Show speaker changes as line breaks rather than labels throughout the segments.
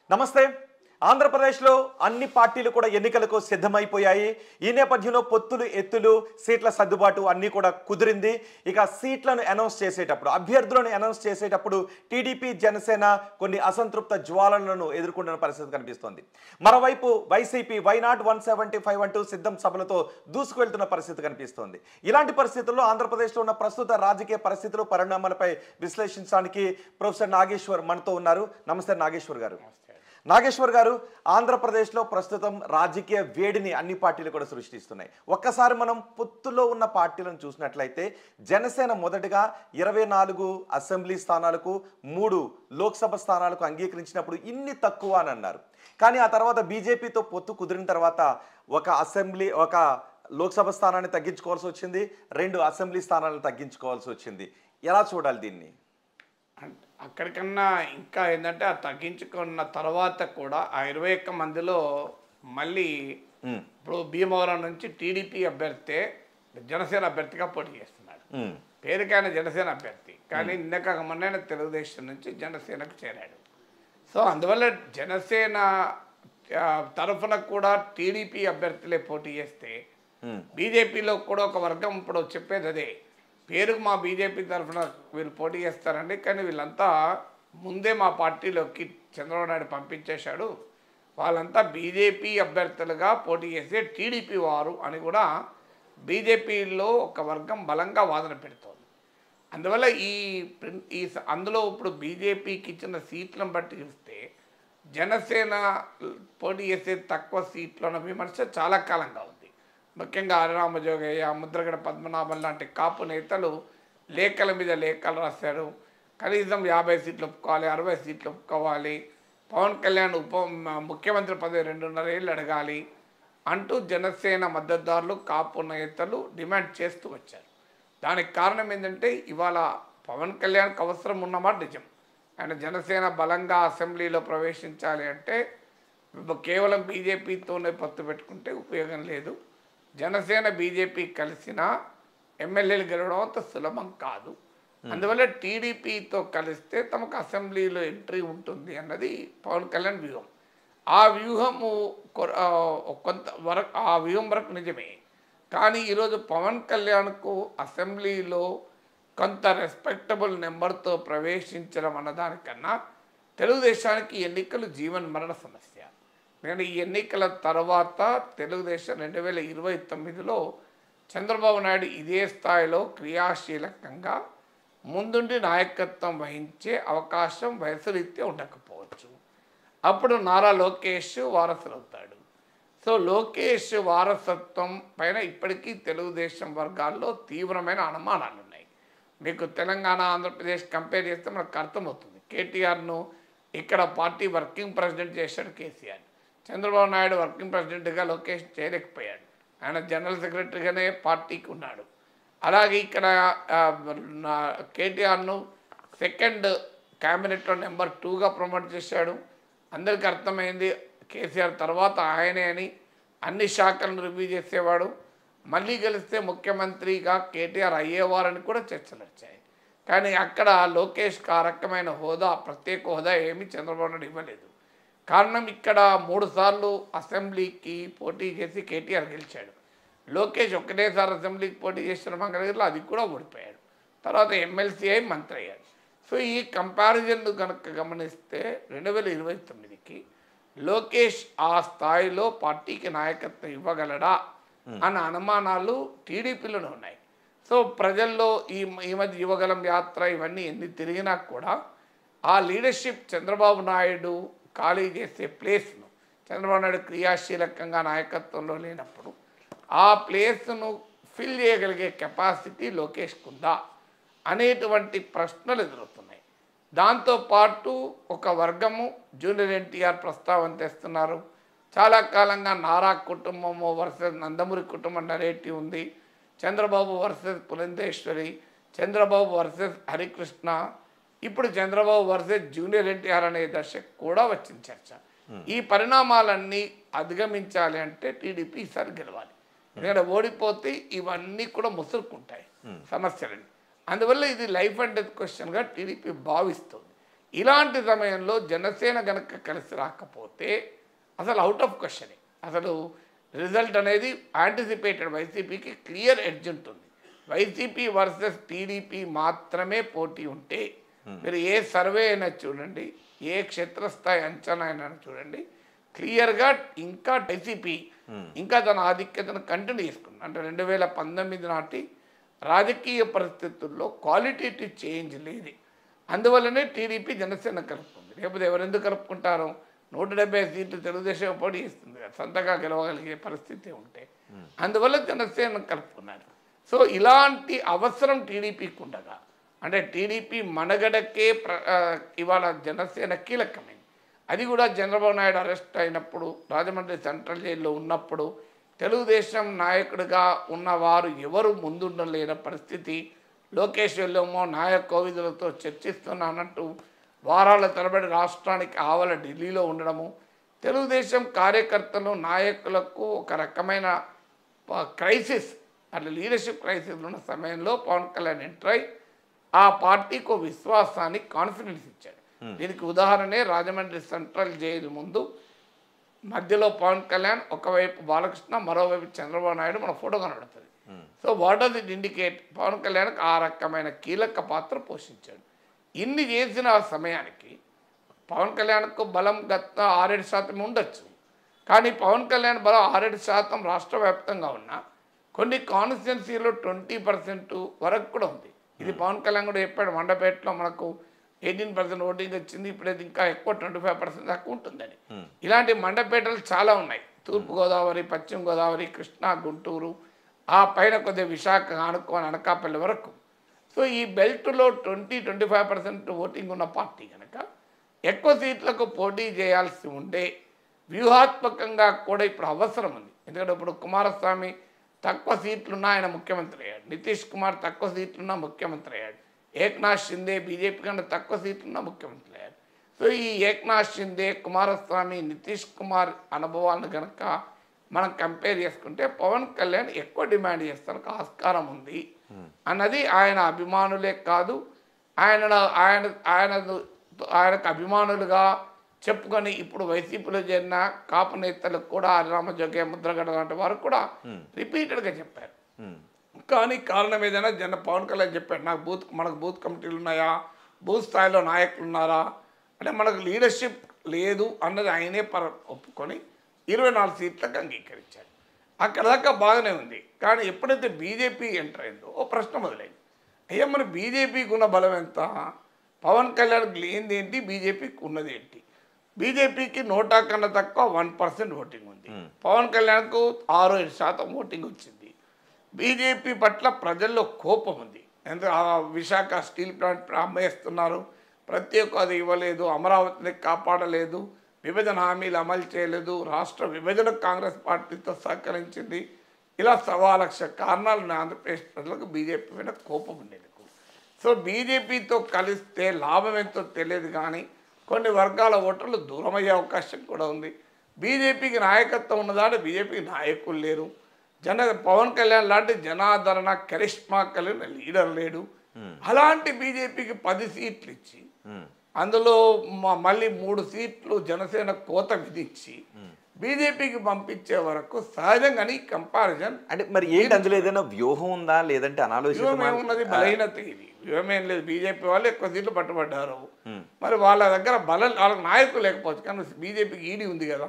నమస్తే. ఆంధ్రప్రదేశ్లో అన్ని పార్టీలు కూడా ఎన్నికలకు సిద్ధమైపోయాయి. ఈ నేపథ్యంలో పొత్తులు, ఎత్తులు, సీట్ల సర్దుబాటు అన్నీ కూడా కుదిరింది. ఇక సీట్లను అనౌన్స్ చేసేటప్పుడు, అభ్యర్థులను అనౌన్స్ చేసేటప్పుడు టీడీపీ, జనసేన కొన్ని అసంతృప్త జ్వాలలను ఎదుర్కొంటున్న పరిస్థితి కనిపిస్తోంది. మరోవైపు వైసీపీ వైనాట్ 175 అంటూ సిద్ధం సభలతో దూసుకువెళ్తున్న పరిస్థితి కనిపిస్తోంది. ఇలాంటి పరిస్థితుల్లో ఆంధ్రప్రదేశ్లో ఉన్న ప్రస్తుత రాజకీయ పరిస్థితులు, పరిణామాలపై విశ్లేషించడానికి ప్రొఫెసర్ నాగేశ్వర్ మనతో ఉన్నారు. నమస్తే నాగేశ్వర్ గారు. నాగేశ్వర్ గారు, ఆంధ్రప్రదేశ్లో ప్రస్తుతం రాజకీయ వేడిని అన్ని పార్టీలు కూడా సృష్టిస్తున్నాయి. ఒక్కసారి మనం పొత్తులో ఉన్న పార్టీలను చూసినట్లయితే జనసేన మొదటగా 24 అసెంబ్లీ స్థానాలకు 3 లోక్సభ స్థానాలకు అంగీకరించినప్పుడు ఇన్ని తక్కువ అని అన్నారు. కానీ ఆ తర్వాత బీజేపీతో పొత్తు కుదిరిన తర్వాత ఒక లోక్సభ స్థానాన్ని తగ్గించుకోవాల్సి వచ్చింది, 2 అసెంబ్లీ స్థానాలను తగ్గించుకోవాల్సి వచ్చింది. ఎలా చూడాలి దీన్ని?
అక్కడికన్నా ఇంకా ఏంటంటే ఆ తగ్గించుకున్న తర్వాత కూడా ఆ 21 మందిలో మళ్ళీ ఇప్పుడు భీమవరం నుంచి టీడీపీ అభ్యర్థి జనసేన అభ్యర్థిగా పోటీ చేస్తున్నాడు. పేరుకైన జనసేన అభ్యర్థి, కానీ ఇందాక మొన్న తెలుగుదేశం నుంచి జనసేనకు చేరాడు. సో అందువల్ల జనసేన తరఫున కూడా టీడీపీ అభ్యర్థులే పోటీ చేస్తే బీజేపీలో కూడా ఒక వర్గం ఇప్పుడు చెప్పేది అదే, పేరుకు మా బీజేపీ తరఫున వీళ్ళు పోటీ చేస్తారండి, కానీ వీళ్ళంతా ముందే మా పార్టీలోకి చంద్రబాబు నాయుడు పంపించేశాడు, వాళ్ళంతా బీజేపీ అభ్యర్థులుగా పోటీ చేసే టీడీపీ వారు అని కూడా బీజేపీలో ఒక వర్గం బలంగా వాదన పెడుతోంది. అందువల్ల అందులో ఇప్పుడు బీజేపీకి ఇచ్చిన సీట్లను బట్టి చూస్తే జనసేన పోటీ చేసే తక్కువ సీట్లను విమర్శ చాలా కాలంగా ఉంది. ముఖ్యంగా హరిరామజోగయ్య, ముద్రగడ పద్మనాభం లాంటి కాపు నేతలు లేఖల మీద లేఖలు రాశారు. కనీసం 50 సీట్లు ఒప్పుకోవాలి, 60 సీట్లు ఒప్పుకోవాలి, పవన్ కళ్యాణ్ ముఖ్యమంత్రి పదవి 2.5 ఏళ్ళు అడగాలి అంటూ జనసేన మద్దతుదారులు, కాపు నేతలు డిమాండ్ చేస్తూ వచ్చారు. దానికి కారణం ఏంటంటే ఇవాళ పవన్ కళ్యాణ్కి అవసరం ఉన్నమాట నిజం. ఆయన జనసేన బలంగా అసెంబ్లీలో ప్రవేశించాలి అంటే కేవలం బీజేపీతోనే పొత్తు పెట్టుకుంటే ఉపయోగం లేదు. జనసేన బీజేపీ కలిసిన ఎమ్మెల్యేలు గెలవడం అంత సులభం కాదు. అందువల్ల టీడీపీతో కలిస్తే తమకు అసెంబ్లీలో ఎంట్రీ ఉంటుంది అన్నది పవన్ కళ్యాణ్ వ్యూహం. ఆ వ్యూహము ఆ వ్యూహం వరకు నిజమే. కానీ ఈరోజు పవన్ కళ్యాణ్కు అసెంబ్లీలో కొంత రెస్పెక్టబుల్ నెంబర్తో ప్రవేశించడం అన్నదానికన్నా తెలుగుదేశానికి ఎన్నికలు జీవన్ మరణ సమస్య. నేను ఈ ఎన్నికల తర్వాత తెలుగుదేశం 2029లో చంద్రబాబు నాయుడు ఇదే స్థాయిలో క్రియాశీలకంగా ముందుండి నాయకత్వం వహించే అవకాశం వయసురీత్యా ఉండకపోవచ్చు. అప్పుడు నారా లోకేష్ వారసులవుతాడు. సో లోకేష్ వారసత్వం పైన ఇప్పటికీ తెలుగుదేశం వర్గాల్లో తీవ్రమైన అనుమానాలు ఉన్నాయి. మీకు తెలంగాణ, ఆంధ్రప్రదేశ్ కంపేర్ చేస్తే మనకు అర్థమవుతుంది. కేటీఆర్ను ఇక్కడ పార్టీ వర్కింగ్ ప్రెసిడెంట్ చేశాడు కేసీఆర్. చంద్రబాబు నాయుడు వర్కింగ్ ప్రెసిడెంట్గా లోకేష్ చేయలేకపోయాడు, ఆయన జనరల్ సెక్రటరీగానే పార్టీకి ఉన్నాడు. అలాగే ఇక్కడ కేటీఆర్ను సెకండ్ క్యాబినెట్లో నెంబర్ 2గా ప్రమోట్ చేశాడు. అందరికీ అర్థమైంది కేసీఆర్ తర్వాత ఆయనే అని. అన్ని శాఖలను రివ్యూ చేసేవాడు. మళ్ళీ గెలిస్తే ముఖ్యమంత్రిగా కేటీఆర్ అయ్యేవారని కూడా చర్చలు వచ్చాయి. కానీ అక్కడ లోకేష్కి ఆ రకమైన హోదా, ప్రత్యేక హోదా ఏమీ చంద్రబాబు నాయుడు ఇవ్వలేదు. కారణం ఇక్కడ 3 సార్లు అసెంబ్లీకి పోటీ చేసి కేటీఆర్ గెలిచాడు. లోకేష్ ఒకటేసారి అసెంబ్లీకి పోటీ చేసిన మంగళగిరిలో అది కూడా ఓడిపోయాడు. తర్వాత ఎమ్మెల్సీ అయి మంత్రి అయ్యాడు. సో ఈ కంపారిజన్ కనుక గమనిస్తే 2029కి లోకేష్ ఆ స్థాయిలో పార్టీకి నాయకత్వం ఇవ్వగలడా అన్న అనుమానాలు టీడీపీలోనే ఉన్నాయి. సో ప్రజల్లో ఈ మధ్య యువగలం యాత్ర ఇవన్నీ ఎన్ని తిరిగినా కూడా ఆ లీడర్షిప్ చంద్రబాబు నాయుడు ఖాళీ చేసే ప్లేస్ను, చంద్రబాబు నాయుడు క్రియాశీలకంగా నాయకత్వంలో లేనప్పుడు ఆ ప్లేస్ను ఫిల్ చేయగలిగే కెపాసిటీ లోకేష్కు ఉందా అనేటువంటి ప్రశ్నలు ఎదురవుతున్నాయి. దాంతోపాటు ఒక వర్గము జూనియర్ ఎన్టీఆర్ ప్రస్తావన తెస్తున్నారు. చాలా కాలంగా నారా కుటుంబము వర్సెస్ నందమూరి కుటుంబం నరేటివ్ ఉంది, చంద్రబాబు వర్సెస్ పురంధేశ్వరి, చంద్రబాబు వర్సెస్ హరికృష్ణ, ఇప్పుడు చంద్రబాబు వర్సెస్ జూనియర్ ఎన్టీఆర్ అనే దశకు కూడా వచ్చింది చర్చ. ఈ పరిణామాలన్నీ అధిగమించాలి అంటే టీడీపీ ఈసారి గెలవాలి. ఎందుకంటే ఓడిపోతే ఇవన్నీ కూడా ముసురుకుంటాయి సమస్యలని. అందువల్ల ఇది లైఫ్ అండ్ డెత్ క్వశ్చన్గా టీడీపీ భావిస్తుంది. ఇలాంటి సమయంలో జనసేన గనక కలిసి రాకపోతే అసలు అవుట్ ఆఫ్ క్వశ్చన్. అసలు రిజల్ట్ అనేది యాంటిసిపేటెడ్. వైసీపీకి క్లియర్ ఎడ్జ్ ఉంటుంది. వైసీపీ వర్సెస్ టీడీపీ మాత్రమే పోటీ ఉంటే మీరు ఏ సర్వే అయినా చూడండి, ఏ క్షేత్రస్థాయి అంచనా అయినా చూడండి, క్లియర్గా ఇంకా వైసీపీ ఇంకా తన ఆధిక్యతను కంటిన్యూ చేసుకుంది. అంటే 2019 నాటి రాజకీయ పరిస్థితుల్లో క్వాలిటేటివ్ చేంజ్ లేదు. అందువల్లనే టీడీపీ జనసేన కలుపుకుంది. లేకపోతే ఎవరెందుకు కలుపుకుంటారో 170 సీట్లు తెలుగుదేశం పోటీ ఇస్తుంది కదా, సొంతగా గెలవగలిగే పరిస్థితి ఉంటే. అందువల్ల జనసేన కలుపుకున్నారు. సో ఇలాంటి అవసరం టీడీపీకి ఉండగా, అంటే టీడీపీ మనగడకే ఇవాళ జనసేన కీలకమైంది. అది కూడా చంద్రబాబు నాయుడు అరెస్ట్ అయినప్పుడు, రాజమండ్రి సెంట్రల్ జైల్లో ఉన్నప్పుడు తెలుగుదేశం నాయకుడిగా ఉన్నవారు ఎవరు ముందుండలేని పరిస్థితి. లోకేష్ వెళ్ళేమో నాయక్ కోవిదులతో చర్చిస్తున్నానంటూ వారాల తరబడి రాష్ట్రానికి ఆవల ఢిల్లీలో ఉండడము, తెలుగుదేశం కార్యకర్తలు నాయకులకు ఒక రకమైన క్రైసిస్, అట్లా లీడర్షిప్ క్రైసిస్ ఉన్న సమయంలో పవన్ కళ్యాణ్ ఎంటర్ అయి ఆ పార్టీకి ఒక విశ్వాసాన్ని, కాన్ఫిడెన్స్ ఇచ్చాడు. దీనికి ఉదాహరణే రాజమండ్రి సెంట్రల్ జైలు ముందు మధ్యలో పవన్ కళ్యాణ్, ఒకవైపు బాలకృష్ణ, మరోవైపు చంద్రబాబు నాయుడు మన ఫోటో కనబడుతుంది. So what does it indicate? Pawan కళ్యాణ్కి ఆ రకమైన కీలక పాత్ర పోషించాడు. ఇన్ని చేసిన సమయానికి పవన్ కళ్యాణ్కు బలం గత 6-7% ఉండొచ్చు. కానీ పవన్ కళ్యాణ్ బలం 6-7% రాష్ట్ర వ్యాప్తంగా ఉన్న కొన్ని కాన్స్టిట్యున్సీలో 20% వరకు కూడా ఉంది. ఇది పవన్ కళ్యాణ్ కూడా చెప్పాడు. మండపేటలో మనకు 18% ఓటింగ్ వచ్చింది, ఇప్పుడైతే ఇంకా ఎక్కువ 25% దాకా ఉంటుందని. ఇలాంటి మండపేటలు చాలా ఉన్నాయి. తూర్పుగోదావరి, పశ్చిమ గోదావరి, కృష్ణా, గుంటూరు, ఆ పైన కొద్దిగా విశాఖ ఆనుకోని అనకాపల్లి వరకు. సో ఈ బెల్ట్లో 20-25% ఓటింగ్ ఉన్న పార్టీ కనుక ఎక్కువ సీట్లకు పోటీ చేయాల్సి ఉండే వ్యూహాత్మకంగా కూడా ఇప్పుడు అవసరం ఉంది. ఎందుకంటే ఇప్పుడు కుమారస్వామి తక్కువ సీట్లున్నా ఆయన ముఖ్యమంత్రి అయ్యాడు, నితీష్ కుమార్ తక్కువ సీట్లున్నా ముఖ్యమంత్రి అయ్యాడు, ఏక్నాథ్ షిందే బీజేపీ కన్నా తక్కువ సీట్లున్నా ముఖ్యమంత్రి అయ్యాడు. సో ఈ ఏక్నాథ్ షిందే, కుమారస్వామి, నితీష్ కుమార్ అనుభవాలను కనుక మనం కంపేర్ చేసుకుంటే పవన్ కళ్యాణ్ ఎక్కువ డిమాండ్ చేస్తానికి ఆస్కారం ఉంది అన్నది ఆయన అభిమానులే కాదు, ఆయనకు అభిమానులుగా చెప్పుకొని ఇప్పుడు వైసీపీలో చేరిన కాపు నేతలకు కూడా రామజోగే, ముద్రగడ లాంటి వారు కూడా రిపీటెడ్గా చెప్పారు. కానీ కారణం ఏదైనా పవన్ కళ్యాణ్ చెప్పాడు, మనకు బూత్ కమిటీలు ఉన్నాయా, బూత్ స్థాయిలో నాయకులు ఉన్నారా అంటే మనకు లీడర్షిప్ లేదు అన్నది ఆయనే ఒప్పుకొని 24 సీట్లకు అంగీకరించాడు. అక్కడ దాకా బాగానే ఉంది. కానీ ఎప్పుడైతే బీజేపీ ఎంటర్ అయిందో ఓ ప్రశ్న మొదలైంది. అయ్యా మన బీజేపీకి ఉన్న బలం ఎంత, పవన్ కళ్యాణ్కి లేనిది ఏంటి, బీజేపీకి ఉన్నది ఏంటి? బీజేపీకి 100 కన్నా తక్కువ 1% ఓటింగ్ ఉంది. పవన్ కళ్యాణ్కు 6-7% ఓటింగ్ వచ్చింది. బీజేపీ పట్ల ప్రజల్లో కోపం ఉంది. ఎందుకంటే విశాఖ స్టీల్ ప్లాంట్ అమ్మేస్తున్నారు, ప్రత్యేక అది ఇవ్వలేదు, అమరావతిని కాపాడలేదు, విభజన హామీలు అమలు చేయలేదు, రాష్ట్ర విభజనకు కాంగ్రెస్ పార్టీతో సహకరించింది. ఇలా 1,00,000 కారణాలు ఆంధ్రప్రదేశ్ ప్రజలకు బీజేపీ మీద కోపం ఉండేది. సో బీజేపీతో కలిస్తే లాభం ఎంతో తెలియదు, కానీ కొన్ని వర్గాల ఓటర్లు దూరమయ్యే అవకాశం కూడా ఉంది. బీజేపీకి నాయకత్వం ఉన్నదా అంటే బీజేపీకి నాయకులు లేరు. పవన్ కళ్యాణ్ లాంటి జనాదరణ, కరిష్మా కలిగిన లీడర్ లేడు. అలాంటి బీజేపీకి 10 సీట్లు ఇచ్చి అందులో మళ్ళీ 3 సీట్లు జనసేన కోత విధించి బీజేపీకి పంపించే వరకు సహజంగానే కంపారిజన్
అంటే మరి ఏంటి, అందులో ఏదైనా వ్యూహం ఉందా లేదంటే
వ్యూహం ఏమున్నది? బలహీనత ఇది. వ్యూహం ఏం లేదు. బీజేపీ వాళ్ళు ఎక్కువ సీట్లు పట్టుబడ్డారు. మరి వాళ్ళ దగ్గర వాళ్ళకి నాయకులు లేకపోవచ్చు, కానీ బీజేపీకి ఈడీ ఉంది కదా,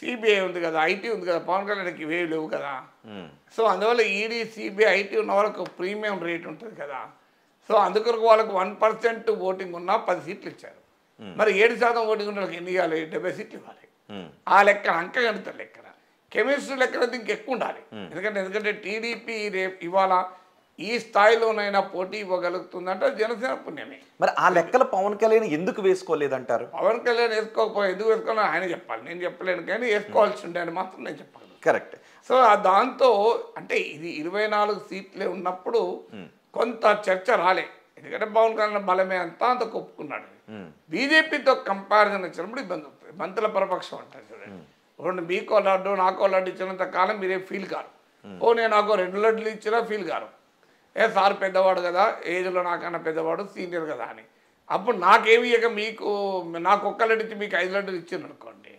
సిబిఐ ఉంది కదా, ఐటీ ఉంది కదా, పవన్ కళ్యాణ్కి ఇవేవి లేవు కదా. సో అందువల్ల ఈడీ, సిబిఐ, ఐటీ ఉన్న వాళ్ళకు ప్రీమియం రేట్ ఉంటుంది కదా. సో అందుకొరకు వాళ్ళకు 1% ఓటింగ్ ఉన్నా 10 సీట్లు ఇచ్చారు. మరి 7% ఓటింగ్ ఉన్న వాళ్ళకి ఎన్ని ఇవ్వాలి? 70 సీట్లు ఇవ్వాలి. ఆ లెక్క అంకగణిత లెక్కన, కెమిస్ట్రీ లెక్కన ఇంకెక్కువ ఉండాలి. ఎందుకంటే టీడీపీ రేపు ఇవాళ ఈ స్థాయిలోనైనా పోటీ ఇవ్వగలుగుతుందంటే జనసేన పుణ్యమే.
మరి ఆ లెక్కలు పవన్ కళ్యాణ్ ఎందుకు వేసుకోలేదంటారు?
పవన్ కళ్యాణ్ ఎందుకు వేసుకోవాలని ఆయన చెప్పాలి, నేను చెప్పలేను. కానీ వేసుకోవాల్సి ఉండే అని మాత్రం నేను చెప్పగలను.
కరెక్ట్.
సో దాంతో అంటే ఇది 24 సీట్లే ఉన్నప్పుడు కొంత చర్చ రాలే. ఎందుకంటే పవన్ కళ్యాణ్ బలమే అంత ఒప్పుకున్నాడు. బీజేపీతో కంపారిజన్ వచ్చినప్పుడు ఇబ్బంది అవుతుంది. మంత్రుల పరపక్షం అంటారు చూడండి. రెండు మీకో లడ్డు నాకో లడ్డు ఇచ్చినంత కాలం మీరే ఫీల్ కారు. నేను నాకు 2 లడ్డులు ఇచ్చినా ఫీల్ కారు. సార్ పెద్దవాడు కదా, ఏజ్లో నాకన్నా పెద్దవాడు, సీనియర్ కదా అని. అప్పుడు నాకేమి ఇక మీకు నాకు ఒక్కళ్ళకి మీకు 5 లడ్డూలు ఇచ్చింది అనుకోండి,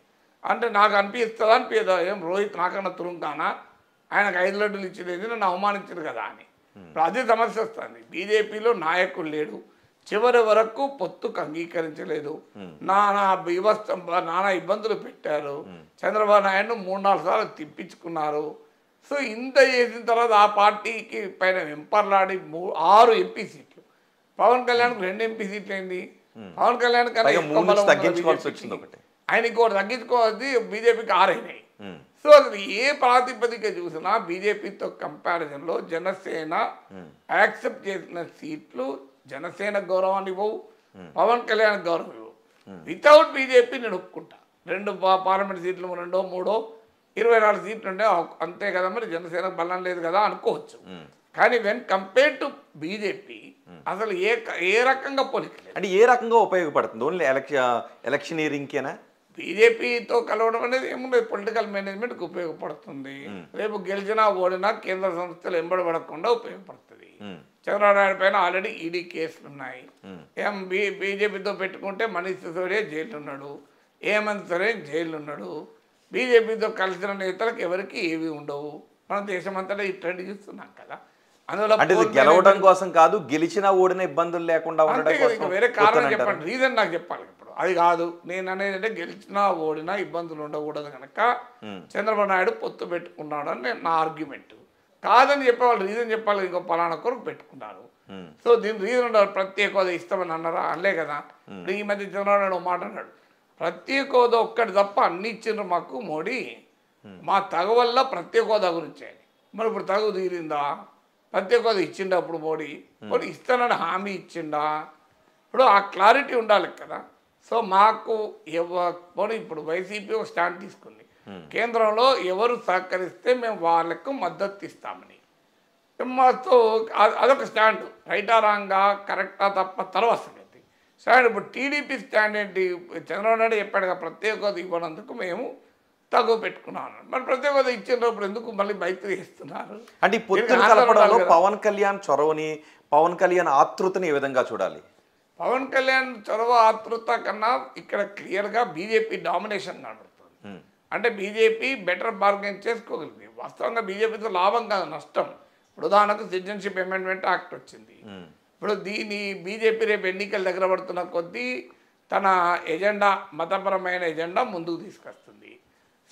అంటే నాకు అనిపిస్తుందా అనిపించదా, ఏం రోహిత్ నాకన్నా తురుంకానా, ఆయనకు 5 లడ్డూలు ఇచ్చేది నన్ను అవమానించరు కదా అని. ఇప్పుడు అదే సమస్య వస్తుంది. బీజేపీలో నాయకుడు లేడు, చివరి వరకు పొత్తుకు అంగీకరించలేదు, నానా ఇబ్బందులు పెట్టారు, చంద్రబాబు నాయుడు 3-4 సార్లు తిప్పించుకున్నారు. సో ఇంత చేసిన తర్వాత ఆ పార్టీకి పైన వెంపర్లాడి 6 ఎంపీ సీట్లు, పవన్ కళ్యాణ్కి 2 ఎంపీ సీట్లు అయింది. పవన్ కళ్యాణ్ కన్నా
తగ్గించుకోవాల్సి వచ్చింది ఒకటి,
ఆయన ఇంకోటి తగ్గించుకోవాల్సి బీజేపీకి 6 అయినాయి. సో అది ఏ ప్రాతిపదిక చూసినా బీజేపీతో కంపారిజన్లో జనసేన యాక్సెప్ట్ చేసిన సీట్లు జనసేన గౌరవాన్ని ఇవ్వవు, పవన్ కళ్యాణ్ గౌరవం ఇవ్వవు. వితౌట్ బీజేపీ నేను ఒప్పుకుంటా, 2 పార్లమెంట్ సీట్లు 2-3 24 సీట్లు ఉంటే అంతే కదా, మరి జనసేన బలం లేదు కదా అనుకోవచ్చు. కానీ వెన్ కంపేర్ టు బీజేపీ అసలు ఏ రకంగా పోలికలేదు.
అంటే ఏ రకంగా ఉపయోగపడుతుంది? ఓన్లీ ఎలక్షనీరింగ్కేనా?
బీజేపీతో కలవడం అనేది ఏముండదు, పొలిటికల్ మేనేజ్మెంట్కి ఉపయోగపడుతుంది. రేపు గెలిచినా ఓడినా కేంద్ర సంస్థలు ఎంబడబడకుండా ఉపయోగపడుతుంది. చంద్రబాబు నాయుడు పైన ఆల్రెడీ ఈడీ కేసులు ఉన్నాయి. బీజేపీతో పెట్టుకుంటే మనీష్ సిసోడియా జైలు ఉన్నాడు, హేమంత్ సోరెన్ జైలు ఉన్నాడు. బీజేపీతో కలిసిన నేతలకు ఎవరికి ఏవి ఉండవు. మన దేశమంతటా ఈ ట్రెండ్ చూస్తున్నాం కదా. అందువల్ల
గెలవడం కోసం కాదు, గెలిచినా ఓడిన ఇబ్బందులు లేకుండా
వేరే కారణం చెప్పండి, రీజన్ నాకు చెప్పాలి. అది కాదు నేను అనేది, అంటే గెలిచినా ఓడినా ఇబ్బందులు ఉండకూడదు కనుక చంద్రబాబు నాయుడు పొత్తు పెట్టుకున్నాడు అని నా ఆర్గ్యుమెంట్. కాదని చెప్పేవాళ్ళు రీజన్ చెప్పాలి, ఇంకో పలానా కొరకు పెట్టుకున్నారు. సో దీని రీజన్ ఉండాలి. ప్రత్యేక హోదా ఇస్తామని అన్నారా? అనలే కదా. ఈ మధ్య చంద్రబాబు నాయుడు మాట అన్నాడు, ప్రత్యేక హోదా ఒక్కటి తప్ప అన్ని ఇచ్చిండ్రు మాకు మోడీ, మా తగు వల్ల ప్రత్యేక హోదా గురించి. మరి ఇప్పుడు తగు తీరిందా? ప్రత్యేక హోదా ఇచ్చిండా అప్పుడు మోడీ ఇస్తానని హామీ ఇచ్చిండా? ఇప్పుడు ఆ క్లారిటీ ఉండాలి కదా. సో మాకు పోనీ ఇప్పుడు వైసీపీ ఒక స్టాండ్ తీసుకుంది, కేంద్రంలో ఎవరు సహకరిస్తే మేము వాళ్ళకు మద్దతు ఇస్తామని. మాతో అదొక స్టాండ్, రైటా రాంగా కరెక్టా తప్ప తర్వాత సంగతి. స్టాండ్ ఇప్పుడు టీడీపీ స్టాండ్ ఏంటి? చంద్రబాబు నాయుడు చెప్పాడు కదా, ప్రత్యేక హోదా ఇవ్వనందుకు మేము తగ్గు పెట్టుకున్నాను. మరి ప్రత్యేక హోదా ఇచ్చినప్పుడు ఎందుకు మళ్ళీ మైత్రి ఇస్తున్నారు?
అంటే ఈ పొత్తులు కలపడంలో పవన్ కళ్యాణ్ చొరవని, పవన్ కళ్యాణ్ ఆతృతని ఏ విధంగా చూడాలి?
పవన్ కళ్యాణ్ చొరవ ఆతృత కన్నా ఇక్కడ క్లియర్గా బీజేపీ డామినేషన్ కనబడుతుంది. అంటే బీజేపీ బెటర్ బార్గెన్ చేసుకోగలిగింది. వాస్తవంగా బీజేపీతో లాభం కాదు, నష్టం. ఇప్పుడు ఉదాహరణకు సిటిజన్షిప్ అమెండ్మెంట్ యాక్ట్ వచ్చింది. ఇప్పుడు దీని బీజేపీ రేపు ఎన్నికలు దగ్గర పడుతున్న కొద్దీ తన ఎజెండా, మతపరమైన ఎజెండా ముందుకు తీసుకొస్తుంది.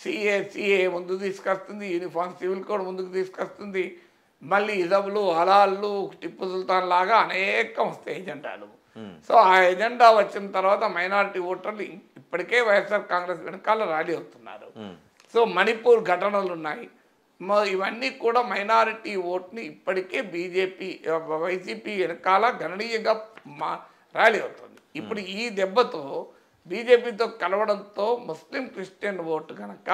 సిఏ ముందుకు తీసుకొస్తుంది, యూనిఫామ్ సివిల్ కోడ్ ముందుకు తీసుకొస్తుంది. మళ్ళీ ఇజబులు, హలాళ్ళు, టిప్పు సుల్తాన్ లాగా అనేకం వస్తాయి ఎజెండాలు. సో ఆ ఎజెండా వచ్చిన తర్వాత మైనారిటీ ఓటర్లు ఇప్పటికే వైఎస్ఆర్ కాంగ్రెస్ వెనకాల ర్యాలీ అవుతున్నారు. సో మణిపూర్ ఘటనలు ఉన్నాయి. ఇవన్నీ కూడా మైనారిటీ ఓట్ని ఇప్పటికే వైసీపీ వెనకాల గణనీయంగా ర్యాలీ అవుతుంది. ఇప్పుడు ఈ దెబ్బతో బీజేపీతో కలవడంతో ముస్లిం క్రిస్టియన్ ఓటు కనుక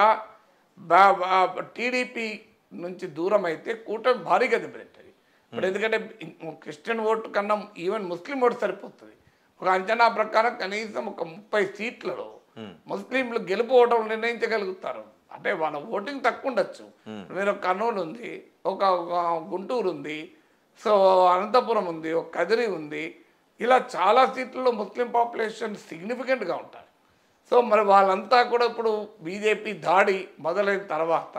టీడీపీ నుంచి దూరం అయితే కూటమి భారీగా దెబ్బతింటుంది. ఇప్పుడు ఎందుకంటే క్రిస్టియన్ ఓటు కన్నా ఈవెన్ ముస్లిం ఓటు సరిపోతుంది. ఒక అంచనా ప్రకారం కనీసం ఒక 30 సీట్లలో ముస్లింలు గెలుపోవడం నిర్ణయించగలుగుతారు. అంటే వాళ్ళ ఓటింగ్ తక్కువ ఉండొచ్చు. మీరు కర్నూలు ఉంది, ఒక గుంటూరు ఉంది, సో అనంతపురం ఉంది, ఒక కదిరి ఉంది, ఇలా చాలా సీట్లలో ముస్లిం పాపులేషన్ సిగ్నిఫికెంట్గా ఉంటారు. సో మరి వాళ్ళంతా కూడా ఇప్పుడు బీజేపీ దాడి మొదలైన తర్వాత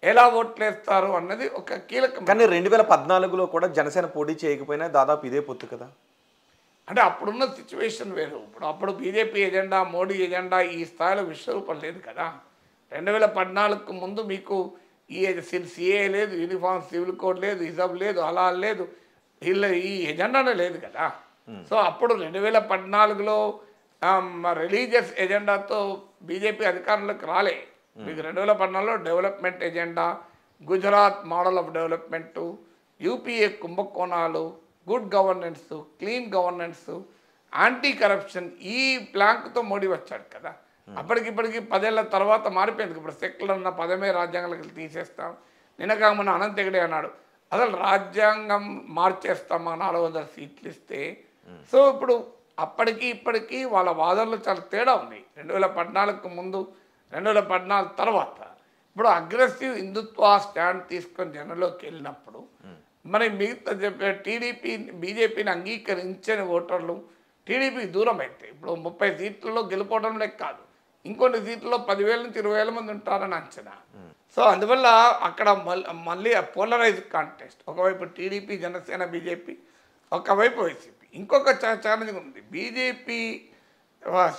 ఎలా ఓట్లేస్తారు అన్నది ఒక కీలకం.
కానీ 2014లో కూడా జనసేన పోటీ చేయకపోయినా దాదాపు ఇదే పొత్తు కదా.
అంటే అప్పుడున్న సిచ్యువేషన్ వేరు. అప్పుడు బీజేపీ ఎజెండా, మోడీ ఎజెండా ఈ స్థాయిలో విశ్వరూపం లేదు కదా. 2014కు ముందు మీకు ఈ సిఏ లేదు, యూనిఫామ్ సివిల్ కోడ్ లేదు, హిజబ్ లేదు, హలాల్ లేదు, ఈ ఎజెండానే లేదు కదా. సో అప్పుడు 2014లో రిలీజియస్ ఎజెండాతో బీజేపీ అధికారంలోకి రాలే. మీకు 2014లో development agenda, Gujarat model of development, UPA కుంభకోణాలు, good governance, clean governance, anti corruption, ఈ ప్లాంక్తో మోడీ వచ్చాడు కదా. అప్పటికిప్పటికి 10 ఏళ్ల తర్వాత మారిపోయింది. ఇప్పుడు సెక్యులర్ అన్న పదమే రాజ్యాంగంలోకి తీసేస్తాం. నిన్నగా మన అనంత హెగడే అన్నాడు, అసలు రాజ్యాంగం మార్చేస్తామా 400 సీట్లు ఇస్తే. సో ఇప్పుడు అప్పటికి ఇప్పటికీ వాళ్ళ వాదనలు చాలా తేడా ఉంది. 2014కు ముందు, 2014 తర్వాత. ఇప్పుడు అగ్రెసివ్ హిందుత్వ స్టాండ్ తీసుకొని జనంలోకి వెళ్ళినప్పుడు మరి మిగతా బీజేపీని అంగీకరించని ఓటర్లు, టీడీపీకి దూరం అయితే ఇప్పుడు 30 సీట్లలో గెలుపోవడం లెక్క కాదు, ఇంకొన్ని సీట్లలో 10,000 నుంచి 20,000 మంది ఉంటారని అంచనా. సో అందువల్ల అక్కడ మళ్ళీ పోలరైజ్ కాంటెస్ట్, ఒకవైపు టీడీపీ, జనసేన, బీజేపీ, ఒకవైపు వైసీపీ. ఇంకొక ఛాలెంజ్ ఉంది, బీజేపీ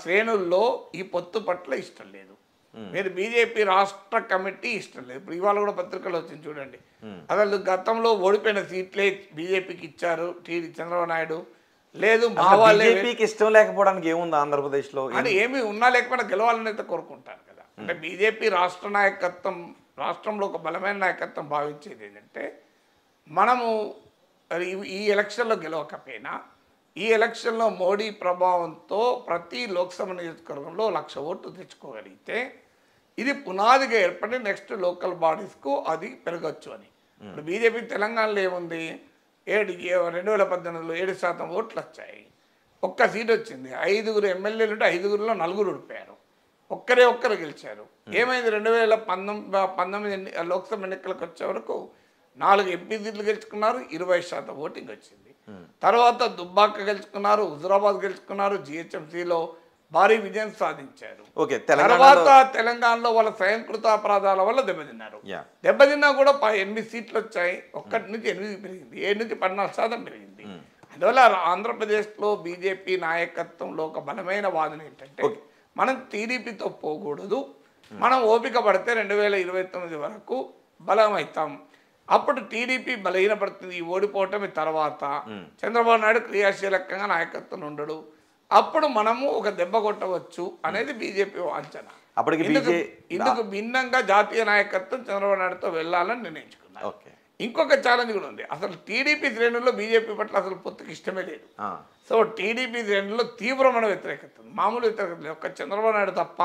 శ్రేణుల్లో ఈ పొత్తు పట్ల ఇష్టం లేదు. మీరు బీజేపీ రాష్ట్ర కమిటీ ఇష్టం లేదు. ఇప్పుడు ఇవాళ కూడా పత్రికలు వచ్చింది చూడండి, అసలు గతంలో ఓడిపోయిన సీట్లే బీజేపీకి ఇచ్చారు చంద్రబాబు నాయుడు, లేదు మా వాళ్ళే.
బీజేపీకి ఇష్టం లేకపోవడానికి ఏముంది ఆంధ్రప్రదేశ్లో
అంటే ఏమి ఉన్నా లేకపోయినా గెలవాలని అయితే కోరుకుంటారు కదా. అంటే బీజేపీ రాష్ట్ర నాయకత్వం, రాష్ట్రంలో ఒక బలమైన నాయకత్వం భావించేది ఏంటంటే, మనము ఈ ఎలక్షన్లో గెలవకపోయినా ఈ ఎలక్షన్లో మోడీ ప్రభావంతో ప్రతి లోక్సభ నియోజకవర్గంలో 1,00,000 ఓట్లు తెచ్చుకోగలిగితే ఇది పునాదిగా ఏర్పడి నెక్స్ట్ లోకల్ బాడీస్కు అది పెరగచ్చు అని. ఇప్పుడు బీజేపీ తెలంగాణలో ఏముంది, 2018లో 7% ఓట్లు వచ్చాయి, ఒక్క సీట్ వచ్చింది, 5 ఎమ్మెల్యేలు ఉంటే 5లో 4 ఓడిపోయారు, ఒక్కరు గెలిచారు. ఏమైంది, 2019 లోక్సభ ఎన్నికలకు వచ్చే వరకు 4 ఎంపీ సీట్లు గెలుచుకున్నారు, 20% ఓటింగ్ వచ్చింది. తర్వాత దుబ్బాక గెలుచుకున్నారు, హుజురాబాద్ గెలుచుకున్నారు, జిహెచ్ఎంసీలో భారీ విజయం సాధించారు. తర్వాత తెలంగాణలో వాళ్ళ స్వయంకృత అపరాధాల వల్ల దెబ్బతిన్నా కూడా 8 సీట్లు వచ్చాయి, 1 నుంచి 8 పెరిగింది, 7 నుంచి 14% పెరిగింది. అందువల్ల ఆంధ్రప్రదేశ్లో బీజేపీ నాయకత్వంలో ఒక బలమైన వాదన ఏంటంటే, మనం టీడీపీతో పోకూడదు, మనం ఓపిక పడితే 2029 వరకు బలమవుతాం, అప్పుడు టీడీపీ బలహీనపడుతుంది, ఓడిపోవటమే తర్వాత చంద్రబాబు నాయుడు క్రియాశీలకంగా నాయకత్వం ఉండడు, అప్పుడు మనము ఒక దెబ్బ కొట్టవచ్చు అనేది బీజేపీ అంచనా. ఇందుకు భిన్నంగా జాతీయ నాయకత్వం చంద్రబాబు నాయుడుతో వెళ్ళాలని నిర్ణయించుకున్నారు. ఇంకొక ఛాలెంజ్ కూడా ఉంది, అసలు టీడీపీ శ్రేణుల్లో బీజేపీ పట్ల అసలు పొత్తుకి ఇష్టమే లేదు. సో టీడీపీ శ్రేణుల్లో తీవ్రమైన వ్యతిరేకత, మామూలు వ్యతిరేకత లేదు, ఒక్క చంద్రబాబు నాయుడు తప్ప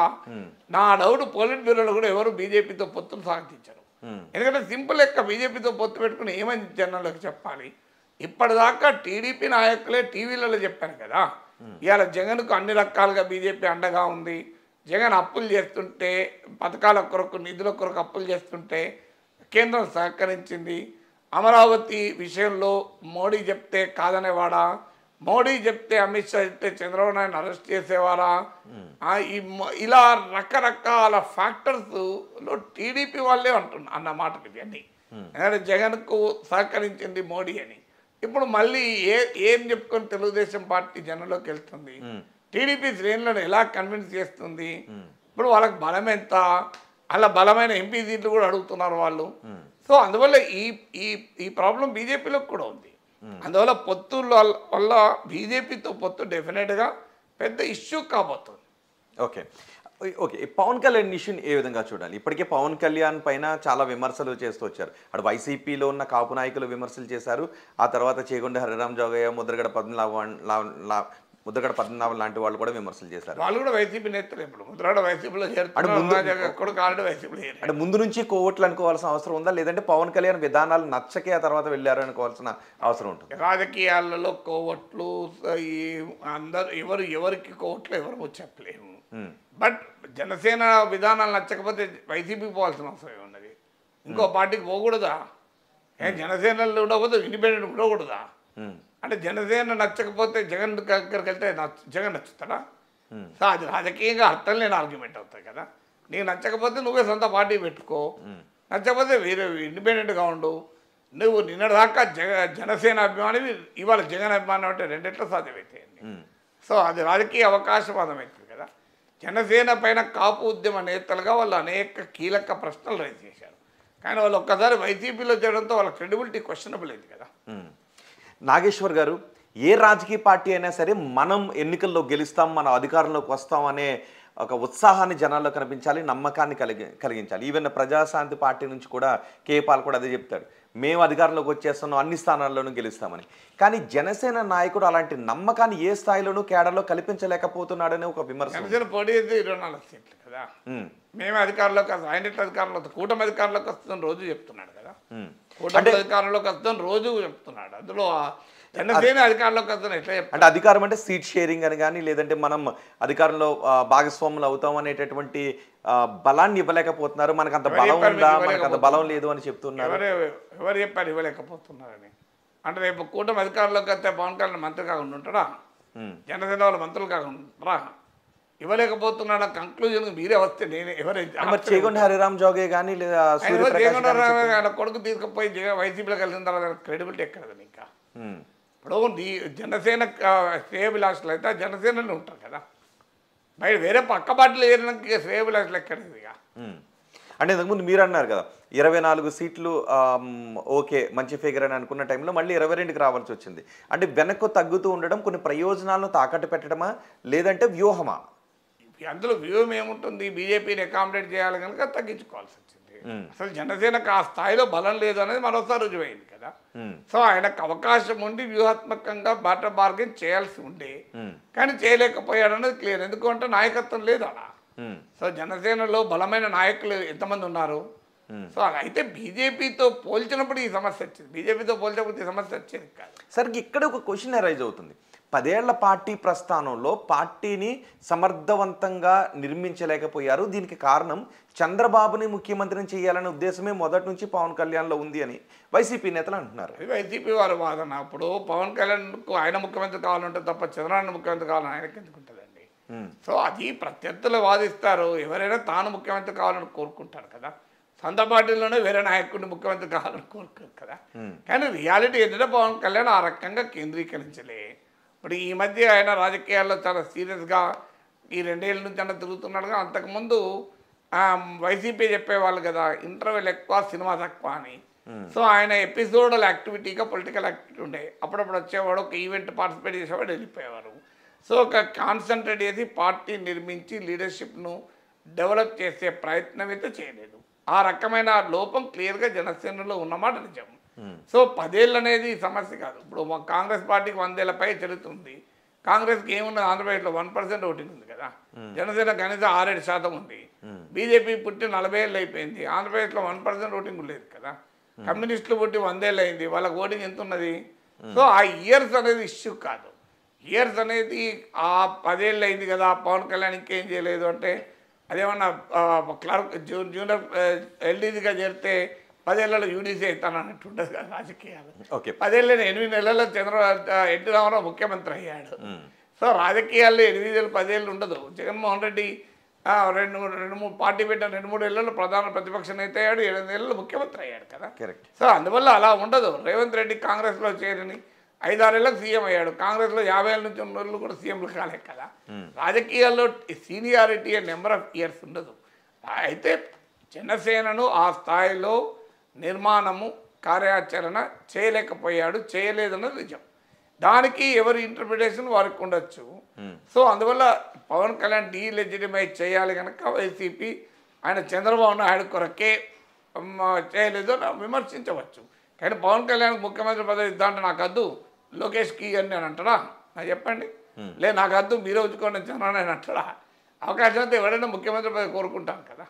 నా డౌట్ పోలిట్ బ్యూరోలో కూడా ఎవరు బీజేపీతో పొత్తులు సాగించారు. ఎందుకంటే సింపుల్ లెక్క, బీజేపీతో పొత్తు పెట్టుకుని ఏమని జనాలకు చెప్పాలి, ఇప్పటిదాకా టీడీపీ నాయకులే టీవీలలో చెప్పారు కదా, ఇవాళ జగన్కు అన్ని రకాలుగా బీజేపీ అండగా ఉంది, జగన్ అప్పులు చేస్తుంటే, పథకాల కొరకు నిధుల కొరకు అప్పులు చేస్తుంటే కేంద్రం సహకరించింది, అమరావతి విషయంలో మోడీ చెప్తే కాదనేవాడా, మోడీ చెప్తే అమిత్ షా చెప్తే చంద్రబాబు నాయుడు అరెస్ట్ చేసేవారా, ఇలా రకరకాల ఫ్యాక్టర్స్లో టీడీపీ వాళ్ళే అన్న మాటలు ఇవన్నీ. ఎందుకంటే జగన్కు సహకరించింది మోడీ అని. ఇప్పుడు మళ్ళీ ఏం చెప్పుకొని తెలుగుదేశం పార్టీ జనంలోకి వెళ్తుంది, టీడీపీ శ్రేణులను ఎలా కన్విన్స్ చేస్తుంది, ఇప్పుడు వాళ్ళకి బలం ఎంత, అలా బలమైన ఎంపీ సీట్లు కూడా అడుగుతున్నారు వాళ్ళు. సో అందువల్ల ఈ ప్రాబ్లం బీజేపీలో కూడా ఉంది. అందువల్ల పొత్తుల వల్ల బీజేపీతో పొత్తు డెఫినెట్గా పెద్ద ఇష్యూ కాబోతుంది.
ఓకే, పవన్ కళ్యాణ్ ఇష్యూని ఏ విధంగా చూడాలి? ఇప్పటికే పవన్ కళ్యాణ్ పైన చాలా విమర్శలు చేస్తూ వచ్చారు. అటు వైసీపీలో ఉన్న కాపు నాయకులు విమర్శలు చేశారు, ఆ తర్వాత చేగొండ హరిరామ్ జోగయ్య, ముద్రగడ పద్మనాభం లాంటి వాళ్ళు కూడా విమర్శలు చేశారు.
వాళ్ళు కూడా వైసీపీ నేతలు, ఇప్పుడు ముద్రగడ వైసీపీలో
అంటే ముందు నుంచి కోవట్లు అనుకోవాల్సిన అవసరం ఉందా, లేదంటే పవన్ కళ్యాణ్ విధానాలు నచ్చకే ఆ తర్వాత వెళ్ళారు అనుకోవాల్సిన అవసరం ఉంటుంది?
రాజకీయాలలో కోవట్లు అందరు ఎవరికి కోవట్లు ఎవరు చెప్పలేము. బట్ జనసేన విధానాలు నచ్చకపోతే వైసీపీకి పోవాల్సిన అవసరం ఉన్నది, ఇంకో పార్టీకి పోకూడదా? జనసేనలో ఉండకపోతే ఇండిపెండెంట్ ఉండకూడదా? అంటే జనసేన నచ్చకపోతే జగన్ దగ్గరికి వెళ్తే జగన్ నచ్చుతాడా? సో అది రాజకీయంగా అర్థం లేని ఆర్గ్యుమెంట్ అవుతాయి కదా. నీకు నచ్చకపోతే నువ్వే సొంత పార్టీ పెట్టుకో, నచ్చకపోతే వేరే ఇండిపెండెంట్గా ఉండు. నువ్వు నిన్నటిదాకా జనసేన అభిమానివి, ఇవాళ జగన్ అభిమానం అంటే రెండిట్లో సాధ్యమవుతాయండి. సో అది రాజకీయ అవకాశవాదం అవుతుంది కదా. జనసేన పైన కాపు ఉద్యమ నేతలుగా వాళ్ళు అనేక కీలక ప్రశ్నలు రైజ్ చేశారు, కానీ వాళ్ళు ఒక్కసారి వైసీపీలో చేయడంతో వాళ్ళ క్రెడిబిలిటీ క్వశ్చనబుల్ అయింది కదా.
నాగేశ్వర్ గారు, ఏ రాజకీయ పార్టీ అయినా సరే మనం ఎన్నికల్లో గెలుస్తాం, మన అధికారంలోకి వస్తాం అనే ఒక ఉత్సాహాన్ని జనాల్లో కనిపించాలి, నమ్మకాన్ని కలిగించాలి. ఈవెన్ ప్రజాశాంతి పార్టీ నుంచి కూడా కేపాల్ కూడా అదే చెప్తాడు, మేము అధికారంలోకి వచ్చేస్తున్నాం, అన్ని స్థానాల్లోనూ గెలుస్తామని. కానీ జనసేన నాయకుడు అలాంటి నమ్మకాన్ని ఏ స్థాయిలోనూ కేడర్లో కల్పించలేకపోతున్నాడని ఒక విమర్శ.
జనసేన పోటీ 24 సీట్లు కదా, మేమే అధికారంలోకి వస్తాం, ఆయన అధికారంలో కూటమి అధికారంలోకి వస్తుందని రోజు చెప్తున్నాడు కదా, కూటమి అధికారంలోకి వస్తుందని రోజు చెప్తున్నాడు. అందులో జనసేన అధికారంలోకి వస్తాను ఎట్లా చెప్తాను?
అంటే అధికారం అంటే సీట్ షేరింగ్ అని కానీ, లేదంటే మనం అధికారంలో భాగస్వాములు అవుతాం అనేటటువంటి బలాన్ని ఇవ్వలేకపోతున్నారు. మనకు అంత బలం ఉందా, మనకు అంత బలం లేదు అని చెప్తున్నారు.
ఎవరు చెప్పారు ఇవ్వలేకపోతున్నారని? అంటే రేపు కూటమి అధికారంలోకి వస్తే పవన్ కళ్యాణ్ మంత్రిగా ఉండి ఉంటాడా? జనసేన వాళ్ళ మంత్రులు కాకుండా ఇవ్వలేకపోతున్నాడు కంక్లూజన్ మీరే వస్తే నేను
మరి చేగొండ హరిరామ్ జోగే కానీ లేదా సూర్యప్రకాష్ గానీ
ఆయన కొడుకు తీసుకుపోయి వైసీపీలో కలిసిన తర్వాత క్రెడిబిలిటీ ఎక్కడది ఇంకా ఇప్పుడు జనసేన శ్రేయభిలాషులు అయితే జనసేనలో ఉంటారు కదా బయట వేరే పక్క పార్టీలు ఏరినాక శ్రేయభిలాషులు ఎక్కడది ఇక
అంటే ఇంతకుముందు మీరు అన్నారు కదా 24 సీట్లు ఓకే మంచి ఫిగర్ అని అనుకున్న టైంలో మళ్ళీ 22కి రావాల్సి వచ్చింది. అంటే వెనక్కు తగ్గుతూ ఉండడం కొన్ని ప్రయోజనాలను తాకట్టు పెట్టడమా లేదంటే వ్యూహమా?
అందులో వ్యూహం ఏముంటుంది? బీజేపీని అకామిడేట్ చేయాలి కనుక తగ్గించుకోవాల్సి వచ్చింది. అసలు జనసేనకు ఆ స్థాయిలో బలం లేదు అనేది మరోసారి రుజువైంది కదా. సో ఆయనకు అవకాశం ఉండి వ్యూహాత్మకంగా బాటర్ బార్గెన్ చేయాల్సి ఉండే కానీ చేయలేకపోయాడు అనేది క్లియర్. ఎందుకంటే నాయకత్వం లేదు అలా. సో జనసేనలో బలమైన నాయకులు ఎంతమంది ఉన్నారు? సో అయితే బీజేపీతో పోల్చినప్పుడు ఈ సమస్య వచ్చింది. బీజేపీతో పోల్చినప్పుడు ఈ సమస్య వచ్చేది కాదు.
సార్ ఇక్కడ ఒక క్వశ్చన్ అరైజ్ అవుతుంది. 10 ఏళ్ల పార్టీ ప్రస్థానంలో పార్టీని సమర్థవంతంగా నిర్మించలేకపోయారు. దీనికి కారణం చంద్రబాబుని ముఖ్యమంత్రిని చేయాలనే ఉద్దేశమే మొదటి నుంచి పవన్ కళ్యాణ్లో ఉంది అని వైసీపీ నేతలు అంటున్నారు.
వైసీపీ వారు వాదన. అప్పుడు పవన్ కళ్యాణ్కు ఆయన ముఖ్యమంత్రి కావాలంటే తప్ప చంద్రబాబు ముఖ్యమంత్రి కావాలని ఆయనకి ఎందుకు ఉంటుందండి? సో అది ప్రత్యర్థులు వాదిస్తారు. ఎవరైనా తాను ముఖ్యమంత్రి కావాలని కోరుకుంటారు కదా. సొంత పార్టీలోనే వేరే నాయకుడిని ముఖ్యమంత్రి కావాలని కోరుకోరు కదా. కానీ రియాలిటీ ఏంటంటే పవన్ కళ్యాణ్ ఆ రకంగా కేంద్రీకరించలే. ఇప్పుడు ఈ మధ్య ఆయన రాజకీయాల్లో చాలా సీరియస్గా ఈ 2 ఏళ్ళ నుంచి అన్న తిరుగుతున్నాడుగా. అంతకుముందు వైసీపీ చెప్పేవాళ్ళు కదా ఇంటర్వెల్ ఎక్కువ సినిమా తక్కువ అని. సో ఆయన ఎపిసోడల్ యాక్టివిటీగా పొలిటికల్ యాక్టివిటీ ఉండే. అప్పుడప్పుడు వచ్చేవాడు, ఒక ఈవెంట్ పార్టిసిపేట్ చేసేవాడు, వెళ్ళిపోయేవారు. సో ఒక కాన్సన్ట్రేట్ చేసి పార్టీ నిర్మించి లీడర్షిప్ను డెవలప్ చేసే ప్రయత్నం అయితే చేయలేదు. ఆ రకమైన లోపం క్లియర్గా జనసేనలో ఉన్నమాట నిజం. సో 10 ఏళ్ళు అనేది సమస్య కాదు. ఇప్పుడు కాంగ్రెస్ పార్టీకి 100 ఏళ్ల పై చెల్లుతుంది. కాంగ్రెస్కి ఏమున్నది? ఆంధ్రప్రదేశ్లో 1% ఓటింగ్ ఉంది కదా. జనసేన కనీసం 6-7% ఉంది. బీజేపీ పుట్టి 40 ఏళ్ళు అయిపోయింది. ఆంధ్రప్రదేశ్లో 1% ఓటింగ్ లేదు కదా. కమ్యూనిస్టులు పుట్టి 100 ఏళ్ళు అయింది. వాళ్ళకి ఓటింగ్ ఎంత ఉన్నది? సో ఆ ఇయర్స్ అనేది ఇష్యూ కాదు. ఇయర్స్ అనేది ఆ 10 ఏళ్ళు అయింది కదా పవన్ కళ్యాణ్ ఇంకేం చేయలేదు అంటే అదేమన్నా క్లర్క్ జూనియర్ ఎల్డీసీగా చేరితే 10 ఏళ్లలో యూడీసీ అవుతాను అన్నట్టు ఉండదు కదా రాజకీయాలు. 10 ఏళ్ళు 8 నెలల్లో ఎన్టీ రామారావు ముఖ్యమంత్రి అయ్యాడు. సో రాజకీయాల్లో 8 ఏళ్ళు 10 ఏళ్ళు ఉండదు. జగన్మోహన్ రెడ్డి 2-3 పార్టీ పెట్టిన 2-3 ఏళ్లలో ప్రధాన ప్రతిపక్ష నేత అయ్యాడు. 8 ఏళ్ళలో ముఖ్యమంత్రి అయ్యాడు కదా. సో అందువల్ల అలా ఉండదు. రేవంత్ రెడ్డి కాంగ్రెస్లో చేరని 5-6 ఏళ్ళకి సీఎం అయ్యాడు. కాంగ్రెస్లో 50 ఏళ్ళ నుంచి ఉన్న వాళ్ళు కూడా సీఎంలు కాలే కదా. రాజకీయాల్లో సీనియారిటీ నెంబర్ ఆఫ్ ఇయర్స్ ఉండదు. అయితే జనసేనను ఆ స్థాయిలో నిర్మాణము కార్యాచరణ చేయలేకపోయాడు, చేయలేదన్నది నిజం. దానికి ఎవరి ఇంటర్ప్రిటేషన్ వారికి ఉండొచ్చు. సో అందువల్ల పవన్ కళ్యాణ్ డీలెజిటిమైజ్ చేయాలి కనుక వైసీపీ ఆయన చంద్రబాబు నాయుడు కొరకే చేయలేదు విమర్శించవచ్చు. కానీ పవన్ కళ్యాణ్ ముఖ్యమంత్రి పదవి ఇద్దామంటే నాకు వద్దు, లోకేష్కి అని నేను అంటాడా? నాకు చెప్పండి. లేదు నాకు వద్దు, మీరే ఉంచుకోండి చంద్రబాబు నాయుడు అంటాడా? అవకాశం అయితే ఎవరైనా ముఖ్యమంత్రి పదవి కోరుకుంటాను కదా.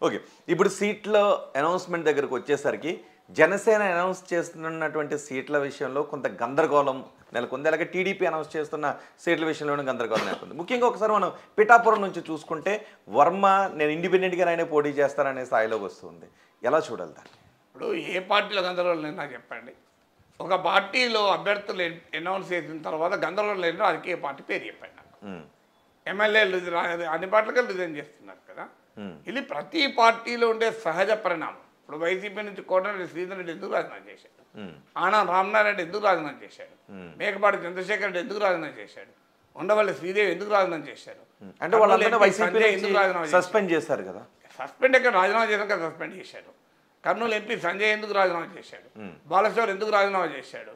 ఓకే, ఇప్పుడు సీట్ల అనౌన్స్మెంట్ దగ్గరకు వచ్చేసరికి జనసేన అనౌన్స్ చేస్తున్నటువంటి సీట్ల విషయంలో కొంత గందరగోళం నెలకొంది. అలాగే టీడీపీ అనౌన్స్ చేస్తున్న సీట్ల విషయంలోనే గందరగోళం నెలకొంది. ముఖ్యంగా ఒకసారి మనం పిఠాపురం నుంచి చూసుకుంటే వర్మ నేను ఇండిపెండెంట్గానైనా పోటీ చేస్తాననే స్థాయిలోకి వస్తుంది. ఎలా చూడాలి దాన్ని?
ఇప్పుడు ఏ పార్టీలో గందరగోళం నాకు చెప్పండి. ఒక పార్టీలో అభ్యర్థులు అనౌన్స్ చేసిన తర్వాత గందరగోళం లేని రాజకీయ పార్టీ పేరు చెప్పండి నాకు. ఎమ్మెల్యేలు అన్ని పార్టీలకు రిజైన్ చేస్తున్నారు కదా. ఇది ప్రతి పార్టీలో ఉండే సహజ పరిణామం. ఇప్పుడు వైసీపీ నుంచి కోటరెడ్డి శ్రీధర్ రెడ్డి ఎందుకు రాజీనామా చేశాడు? ఆనం రామనారాయణ రెడ్డి ఎందుకు రాజీనామా చేశాడు? మేకపాటి చంద్రశేఖర్ రెడ్డి ఎందుకు రాజీనామా చేశాడు? ఉండవల్లి శ్రీదేవి ఎందుకు రాజీనామా చేశాడు?
అంటే వాళ్ళందరూ వైసీపీ ఎందుకు రాజీనామా సస్పెండ్ చేశారు కదా.
సస్పెండ్ ఎక్కడ రాజీనామా చేశాక సస్పెండ్ చేశాడు. కర్నూలు ఎంపీ సంజయ్ ఎందుకు రాజీనామా చేశాడు? బాలశౌర్ ఎందుకు రాజీనామా చేశాడు?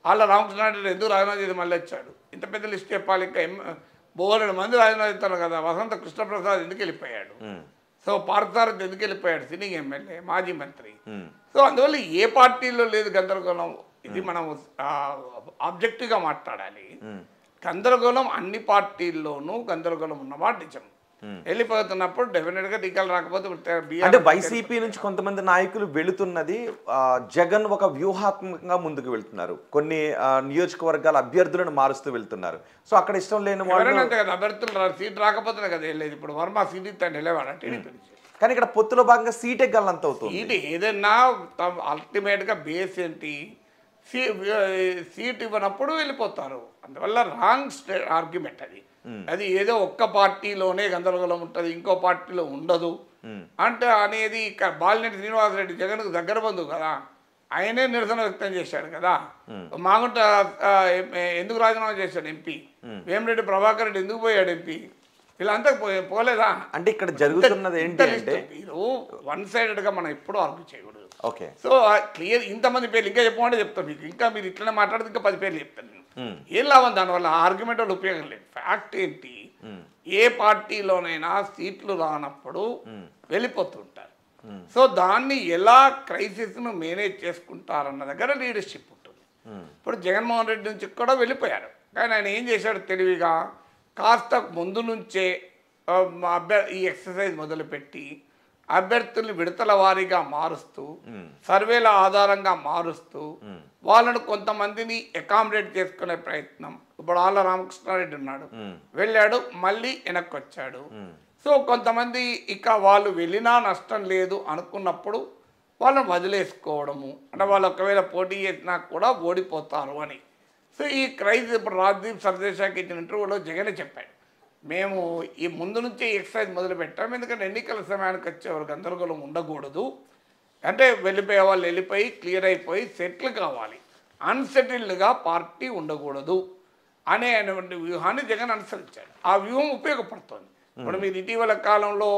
వాళ్ళ రామకృష్ణారెడ్డి ఎందుకు రాజీనామా చేసి మళ్ళీ వచ్చాడు? ఇంత పెద్ద లిస్ట్ చెప్పాలి. ఇంకా 2 మంది రాజీనామా చేస్తారు కదా. వసంత కృష్ణప్రసాద్ ఎందుకు వెళ్ళిపోయాడు? సో పార్థసారథి ఎందుకు వెళ్ళిపోయాడు? సిట్టింగ్ ఎమ్మెల్యే, మాజీ మంత్రి. సో అందువల్ల ఏ పార్టీలో లేదు గందరగోళం. ఇది మనం ఆబ్జెక్టివ్గా మాట్లాడాలి. గందరగోళం అన్ని పార్టీల్లోనూ గందరగోళం ఉన్నమాట నిజం. వెళ్ళిపోతున్నప్పుడు డెఫినెట్గా టీకాలు రాకపోతే
అంటే వైసీపీ నుంచి కొంతమంది నాయకులు వెళుతున్నది జగన్ ఒక వ్యూహాత్మకంగా ముందుకు వెళ్తున్నారు. కొన్ని నియోజకవర్గాల అభ్యర్థులను మారుస్తూ వెళ్తున్నారు. సో అక్కడ ఇష్టం లేని వాళ్ళు
అంతే కదా. అభ్యర్థులు సీట్ రాకపోతే కదా వెళ్ళేది. ఇప్పుడు వర్మ సీట్ ఇస్తాను వెళ్ళేవాడు టీడీపీ నుంచి.
కానీ ఇక్కడ పొత్తులో భాగంగా సీటే గల్లంత అవుతుంది.
సీట్ ఏదైనా అల్టిమేట్గా బేస్ ఏంటి? సీట్ ఇవ్వనప్పుడు వెళ్ళిపోతారు. అందువల్ల రాంగ్ ఆర్గ్యుమెంట్ అది. అది ఏదో ఒక్క పార్టీలోనే గందరగోళం ఉంటుంది, ఇంకో పార్టీలో ఉండదు అంటే అనేది. బాలినేని శ్రీనివాసరెడ్డి జగన్కు దగ్గర బంధువు కదా, ఆయనే నిరసన వ్యక్తం చేశాడు కదా. మాగుంట ఎందుకు రాజీనామా చేశాడు ఎంపీ, వేమిరెడ్డి ప్రభాకర్ రెడ్డి ఎందుకు పోయాడు ఎంపీ, వీళ్ళంతా పోలేదా
అంటే ఇక్కడ జరుగుతున్నది ఏంటి అంటే
మీరు వన్ సైడెడ్గా మనం ఎప్పుడూ ఆర్గ్యూ చేయకూడదు.
ఓకే,
సో క్లియర్ ఇంతమంది పేర్లు ఇంకా చెప్పమంటే చెప్తాను మీకు, ఇంకా మీరు ఇట్లనే మాట్లాడితే ఇంకా 10 పేర్లు చెప్తాను నేను. ఏం లాభం దానివల్ల, ఆర్గ్యుమెంట్ వల్ల ఉపయోగం లేదు. ఫ్యాక్ట్ ఏంటి, ఏ పార్టీలోనైనా సీట్లు రానప్పుడు వెళ్ళిపోతుంటారు. సో దాన్ని ఎలా క్రైసిస్ను మేనేజ్ చేసుకుంటారన్న దగ్గర లీడర్షిప్ ఉంటుంది. ఇప్పుడు జగన్మోహన్ రెడ్డి నుంచి కూడా వెళ్ళిపోయారు, కానీ ఆయన ఏం చేశాడు తెలివిగా, కాస్త ముందు నుంచే ఈ ఎక్సర్సైజ్ మొదలుపెట్టి అభ్యర్థుల్ని విడతల వారీగా మారుస్తూ, సర్వేల ఆధారంగా మారుస్తూ, వాళ్ళను కొంతమందిని అకామిడేట్ చేసుకునే ప్రయత్నం. ఇప్పుడు ఆళ్ళ రామకృష్ణారెడ్డి ఉన్నాడు, వెళ్ళాడు, మళ్ళీ వెనక్కి వచ్చాడు. సో కొంతమంది ఇక వాళ్ళు వెళ్ళినా నష్టం లేదు అనుకున్నప్పుడు వాళ్ళని వదిలేసుకోవడము, అంటే వాళ్ళు ఒకవేళ పోటీ చేసినా కూడా ఓడిపోతారు అని. సో ఈ క్రైసిస్ ఇప్పుడు రాజ్దీప్ సర్దేశాకి ఇచ్చిన ఇంటర్వ్యూలో జగనే చెప్పాడు, మేము ఈ ముందు నుంచి ఎక్సర్సైజ్ మొదలు పెట్టాం, ఎందుకంటే ఎన్నికల సమయానికి వచ్చేవారు గందరగోళం ఉండకూడదు, అంటే వెళ్ళిపోయే వాళ్ళు వెళ్ళిపోయి క్లియర్ అయిపోయి సెటిల్ కావాలి, అన్సెటిల్డ్గా పార్టీ ఉండకూడదు అనే వ్యూహాన్ని జగన్ అనుసరించాడు. ఆ వ్యూహం ఉపయోగపడుతుంది. ఇప్పుడు మీరు ఇటీవల కాలంలో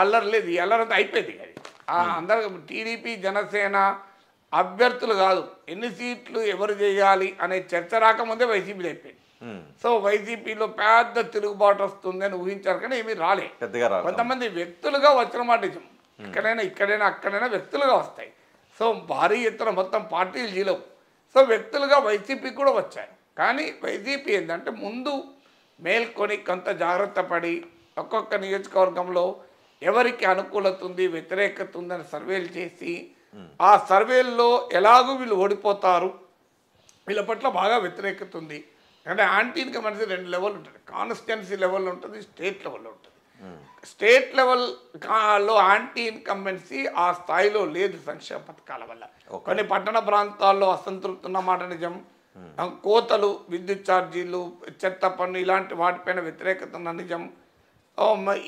అల్లరి లేదు, ఈ అల్లరంతా అయిపోయింది. అది అందరూ టీడీపీ జనసేన అభ్యర్థులు కాదు, ఎన్ని సీట్లు ఎవరు చేయాలి అనే చర్చ రాకముందే వైసీపీలో అయిపోయింది. సో వైసీపీలో పెద్ద తిరుగుబాటు వస్తుందని ఊహించారు, కానీ ఏమీ రాలే. కొంతమంది వ్యక్తులుగా వచ్చిన మాట నిజం, ఇక్కడైనా అక్కడైనా వ్యక్తులుగా వస్తాయి. సో భారీ ఎత్తున మొత్తం పార్టీలు జీలవు. సో వ్యక్తులుగా వైసీపీ కూడా వచ్చారు, కానీ వైసీపీ ఏంటంటే ముందు మేల్కొని కొంత జాగ్రత్త పడి ఒక్కొక్క నియోజకవర్గంలో ఎవరికి అనుకూలత ఉంది వ్యతిరేకత ఉందని సర్వేలు చేసి, ఆ సర్వేల్లో ఎలాగూ వీళ్ళు ఓడిపోతారు, వీళ్ళ పట్ల బాగా వ్యతిరేకత ఉంది. అంటే యాంటీ ఇన్కమెన్సీ 2 లెవెల్ ఉంటుంది, కాన్స్టిట్యున్సీ లెవెల్లో ఉంటుంది, స్టేట్ లెవెల్లో ఉంటుంది. స్టేట్ లెవెల్లో యాంటీ ఇన్కమెన్సీ ఆ స్థాయిలో లేదు సంక్షేమ పథకాల వల్ల. కొన్ని పట్టణ ప్రాంతాల్లో అసంతృప్తి ఉన్నమాట నిజం, కోతలు, విద్యుత్ ఛార్జీలు, చెత్త పన్ను ఇలాంటి వాటిపైన వ్యతిరేకత ఉన్న నిజం,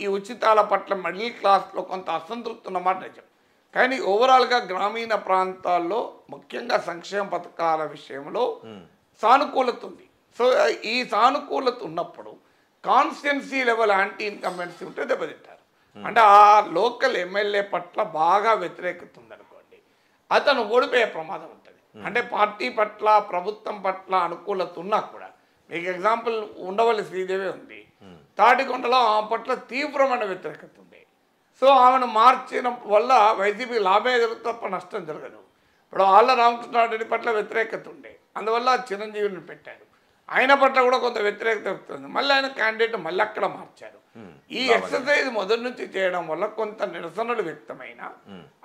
ఈ ఉచితాల పట్ల మిడిల్ క్లాస్లో కొంత అసంతృప్తి ఉన్నమాట నిజం. కానీ ఓవరాల్గా గ్రామీణ ప్రాంతాల్లో ముఖ్యంగా సంక్షేమ పథకాల విషయంలో సానుకూలత ఉంది. సో ఈ సానుకూలత ఉన్నప్పుడు కాన్స్టిట్యున్సీ లెవెల్ యాంటీ ఇన్కమెన్సీ ఉంటే దెబ్బతింటారు. అంటే ఆ లోకల్ ఎమ్మెల్యే పట్ల బాగా వ్యతిరేకత ఉందనుకోండి, అతను ఓడిపోయే ప్రమాదం ఉంటుంది. అంటే పార్టీ పట్ల ప్రభుత్వం పట్ల అనుకూలత ఉన్నా కూడా, మీకు ఎగ్జాంపుల్ ఉండవల్లి శ్రీదేవి ఉంది, తాటికొండలో ఆమె పట్ల తీవ్రమైన వ్యతిరేకత ఉంది. సో ఆమెను మార్చిన వల్ల వైసీపీ లాభమే జరుగుతుంది తప్ప నష్టం జరగదు. ఇప్పుడు ఆళ్ళ రామకృష్ణారెడ్డి పట్ల వ్యతిరేకత ఉండే, అందువల్ల చిరంజీవిని పెట్టారు, ఆయన పట్ల కూడా కొంత వ్యతిరేకత వస్తుంది, మళ్ళీ ఆయన క్యాండిడేట్ మళ్ళీ అక్కడ మార్చారు. ఈ ఎక్సర్సైజ్ మొదటి నుంచి చేయడం వల్ల కొంత నిరసనలు వ్యక్తమైన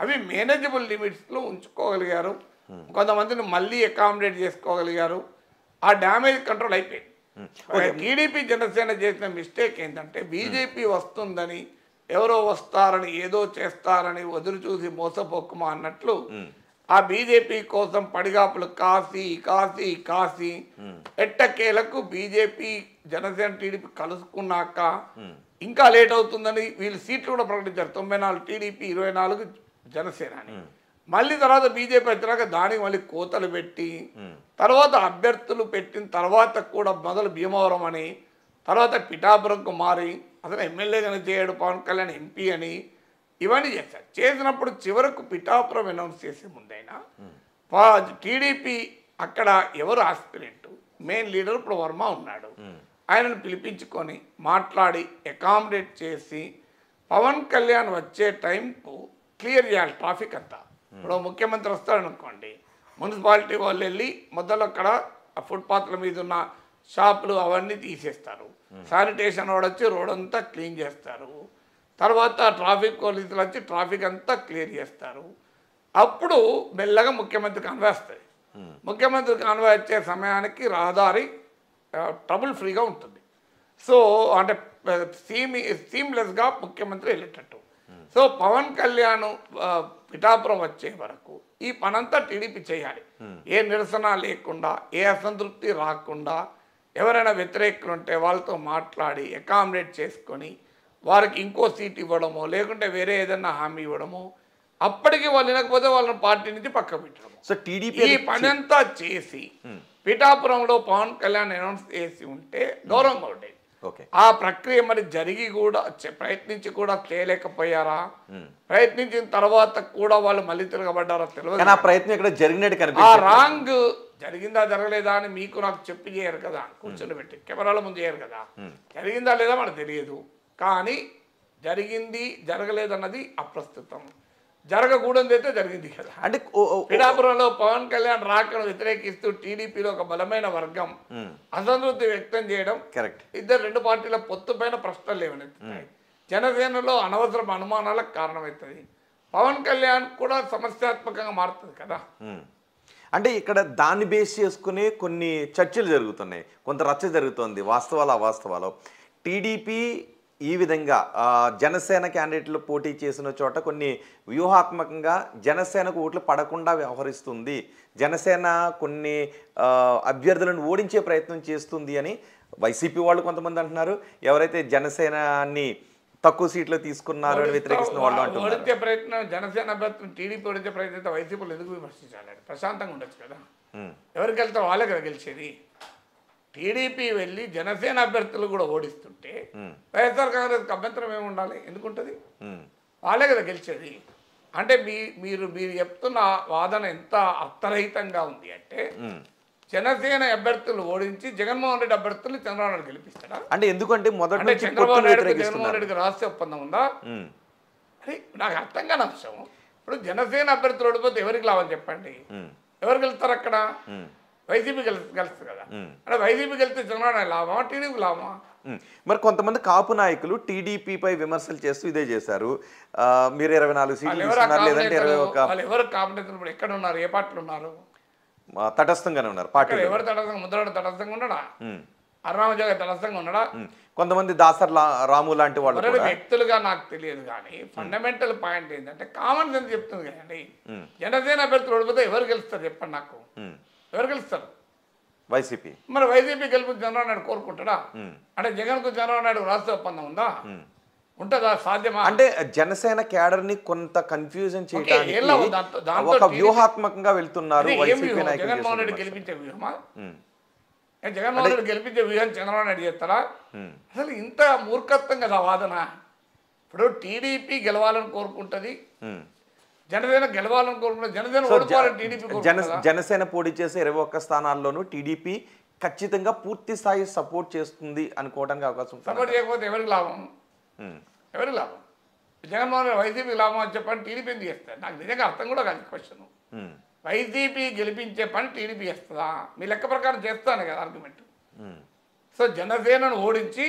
అవి మేనేజబుల్ లిమిట్స్లో ఉంచుకోగలిగారు, కొంతమందిని మళ్ళీ అకామిడేట్ చేసుకోగలిగారు, ఆ డ్యామేజ్ కంట్రోల్ అయిపోయింది. టీడీపీ జనసేన చేసిన మిస్టేక్ ఏంటంటే బీజేపీ వస్తుందని, ఎవరో వస్తారని, ఏదో చేస్తారని ఎదురు చూసి మోసపోకుమా అన్నట్లు ఆ బీజేపీ కోసం పడిగాపులు కాసి కాసి కాసి ఎట్టకేలకు బీజేపీ జనసేన టీడీపీ కలుసుకున్నాక ఇంకా లేట్ అవుతుందని వీళ్ళు సీట్లు కూడా ప్రకటించారు, 94 టీడీపీ 24 జనసేన అని. మళ్ళీ తర్వాత బీజేపీ వచ్చినాక దానికి మళ్ళీ కోతలు పెట్టి, తర్వాత అభ్యర్థులు పెట్టిన తర్వాత కూడా మొదలు భీమవరం అని, తర్వాత పిఠాపురంకు మారి అసలు ఎమ్మెల్యేగానే చేయడు పవన్ కళ్యాణ్ ఎంపీ అని, ఇవన్నీ చేశారు. చేసినప్పుడు చివరకు పిఠాపురం అనౌన్స్ చేసే ముందైనా టీడీపీ అక్కడ ఎవరు ఆస్పిరెంట్, మెయిన్ లీడర్ ఇప్పుడు వర్మ ఉన్నాడు, ఆయనను పిలిపించుకొని మాట్లాడి అకామిడేట్ చేసి పవన్ కళ్యాణ్ వచ్చే టైంకు క్లియర్ చేయాలి ట్రాఫిక్ అంతా. ఇప్పుడు ముఖ్యమంత్రి వస్తాడనుకోండి, మున్సిపాలిటీ వాళ్ళు వెళ్ళి మొదలు అక్కడ ఫుట్పాత్ల మీద ఉన్న షాపులు అవన్నీ తీసేస్తారు, శానిటేషన్ వాడు వచ్చి రోడ్ అంతా క్లీన్ చేస్తారు, తర్వాత ట్రాఫిక్ పోలీసులు వచ్చి ట్రాఫిక్ అంతా క్లియర్ చేస్తారు. అప్పుడు మెల్లగా ముఖ్యమంత్రికి కాన్వాయ్ వస్తుంది. ముఖ్యమంత్రి కాన్వాయ్ వచ్చే సమయానికి రహదారి ట్రబుల్ ఫ్రీగా ఉంటుంది. సో అంటే సీమ్లెస్గా ముఖ్యమంత్రి వెళ్ళేటట్టు. సో పవన్ కళ్యాణ్ పిఠాపురం వచ్చే వరకు ఈ పనంతా టీడీపీ చేయాలి, ఏ నిరసన లేకుండా, ఏ అసంతృప్తి రాకుండా, ఎవరైనా వ్యతిరేకులు ఉంటే వాళ్ళతో మాట్లాడి అకామిడేట్ చేసుకొని వారికి ఇంకో సీట్ ఇవ్వడమో లేకుంటే వేరే ఏదైనా హామీ ఇవ్వడమో, అప్పటికి వాళ్ళు వినకపోతే వాళ్ళని పార్టీ నుంచి పక్క పెట్టడము.
సో టీడీపీ
ఈ పనంతా చేసి పిఠాపురంలో పవన్ కళ్యాణ్ అనౌన్స్ చేసి ఉంటే గౌరవంగా ఉండేది. ఆ ప్రక్రియ మరి జరిగి కూడా ప్రయత్నించి కూడా చేయలేకపోయారా? ప్రయత్నించిన తర్వాత కూడా వాళ్ళు మళ్ళీ తిరగబడ్డారా తెలియదు.
ప్రయత్నం ఇక్కడ జరిగినట్టు
ఆ రాంగ్ జరిగిందా జరగలేదా అని మీకు నాకు చెప్పి చేయరు కదా, కూర్చొని పెట్టి కెమెరాల ముందు చేయరు కదా. జరిగిందా లేదా మనకు తెలియదు, కానీ జరిగింది జరగలేదన్నది అప్రస్తుతం. జరగకూడదు అయితే జరిగింది కదా.
అంటే
పిఠాపురంలో పవన్ కళ్యాణ్ రాకను వ్యతిరేకిస్తూ టీడీపీలో ఒక బలమైన వర్గం అసంతృప్తి వ్యక్తం చేయడం, ఇద్దరు రెండు పార్టీల పొత్తు పైన ప్రశ్నలు లేవనెత్తుతాయి. జనసేనలో అనవసరం అనుమానాలకు కారణమవుతుంది. పవన్ కళ్యాణ్ కూడా సమస్యాత్మకంగా మారుతుంది కదా.
అంటే ఇక్కడ దాన్ని బేస్ చేసుకుని కొన్ని చర్చలు జరుగుతున్నాయి, కొంత రచ్చ జరుగుతుంది. వాస్తవాలు అవాస్తవాలు. టీడీపీ ఈ విధంగా జనసేన క్యాండిడేట్లు పోటీ చేసిన చోట కొన్ని వ్యూహాత్మకంగా జనసేనకు ఓట్లు పడకుండా వ్యవహరిస్తుంది, జనసేన కొన్ని అభ్యర్థులను ఓడించే ప్రయత్నం చేస్తుంది అని వైసీపీ వాళ్ళు కొంతమంది అంటున్నారు. ఎవరైతే జనసేనాన్ని తక్కువ సీట్లు తీసుకున్నారు అని వ్యతిరేకిస్తున్న వాళ్ళు అంటున్నారు.
ఓడించే ప్రయత్నం జనసేన అభ్యర్థులు టీడీపీ ఓడించే ప్రయత్నం వైసీపీలు ఎందుకు విమర్శించాలి? ప్రశాంతంగా ఉండొచ్చు కదా. ఎవరికి వెళ్తే వాళ్ళే కదా గెలిచేది. టీడీపీ వెళ్ళి జనసేన అభ్యర్థులు కూడా ఓడిస్తుంటే వైఎస్ఆర్ కాంగ్రెస్కి అభ్యంతరం ఏమి ఉండాలి? ఎందుకుంటుంది? వాళ్ళే కదా గెలిచేది. అంటే మీరు చెప్తున్న వాదన ఎంత అర్థరహితంగా ఉంది అంటే, జనసేన అభ్యర్థులు ఓడించి జగన్మోహన్ రెడ్డి అభ్యర్థులు చంద్రబాబు నాయుడు గెలిపిస్తాడా?
అంటే ఎందుకంటే మొదటి
చంద్రబాబు నాయుడు జగన్మోహన్ రెడ్డికి రహస్య ఒప్పందం ఉందా? అది నాకు అర్థం కాని అంశం. ఇప్పుడు జనసేన అభ్యర్థులు ఓడిపోతే ఎవరికి లాభం చెప్పండి? ఎవరు గెలుస్తారు అక్కడ? వైసీపీ గెలుస్తుంది కదా. అంటే వైసీపీ గెలిస్తే చంద్రబాబు నాయుడు లాభమా, టీడీపీ లాభమా?
మరి కొంతమంది కాపు నాయకులు టీడీపీపై విమర్శలు చేస్తూ ఇదే చేశారు. మీరు 24 సీట్లు లేదంటే 21.
వాళ్ళు ఎవరు కాంపిటీషన్ ఇప్పుడు ఎక్కడ ఉన్నారు? ఏ పార్టీలు ఉన్నారు?
తటస్థంగానే ఉన్నారు పార్టీ.
ఎవరు తటస్థంగా? ముద్రగడ తటస్థంగా ఉన్నాడా? అరుణామజాగ తటస్థంగా ఉన్నాడా?
కొంతమంది దాసర్ రాము లాంటి వాళ్ళు
వ్యక్తులుగా నాకు తెలియదు, కానీ ఫండమెంటల్ పాయింట్ ఏంటంటే కామన్ సెన్స్ చెప్తుంది కదండి. జనసేన అభ్యర్థులు ఓడిపోతే ఎవరు గెలుస్తారు చెప్పండి నాకు? ఎవరు గెలుస్తారు?
వైసీపీ.
మరి వైసీపీ గెలుపు చంద్రబాబు నాయుడు కోరుకుంటాడా? అంటే జగన్కు చంద్రబాబు నాయుడు రాష్ట్ర ఒప్పందం ఉందా? ఉంటుందా? సాధ్యమా?
అంటే జనసేన క్యాడర్ ని కొంత కన్ఫ్యూజన్ చేయడానికి ఒక వ్యూహాత్మకంగా వెళ్తున్నారు
జగన్మోహన్ రెడ్డి గెలిపించే వ్యూహమా? జగన్మోహన్ రెడ్డి గెలిపించే వ్యూహం చంద్రబాబు నాయుడు చేస్తారా? అసలు ఇంత మూర్ఖత్వం కదా వాదన. ఇప్పుడు టీడీపీ గెలవాలని కోరుకుంటుంది, జనసేన గెలవాలని కోరుకుంటుంది. జనసేన ఓడిపోవాలని టీడీపీ
జనసేన పోటీ చేసే 21 స్థానాల్లోనూ టీడీపీ ఖచ్చితంగా పూర్తి స్థాయి సపోర్ట్ చేస్తుంది అనుకోవడానికి అవకాశం ఉంది.
సపోర్ట్ చేయకపోతే ఎవరికి లాభం? ఎవరికి లాభం? జగన్మోహన్ రెడ్డి వైసీపీ లాభం అని చెప్పని టీడీపీ ఎందుకు చేస్తారు? నాకు నిజంగా అర్థం కూడా కాదు క్వశ్చన్. వైసీపీ గెలిపించే పని టీడీపీ చేస్తుందా? మీ లెక్క ప్రకారం చేస్తాను కదా ఆర్గ్యుమెంట్. సో జనసేనను ఓడించి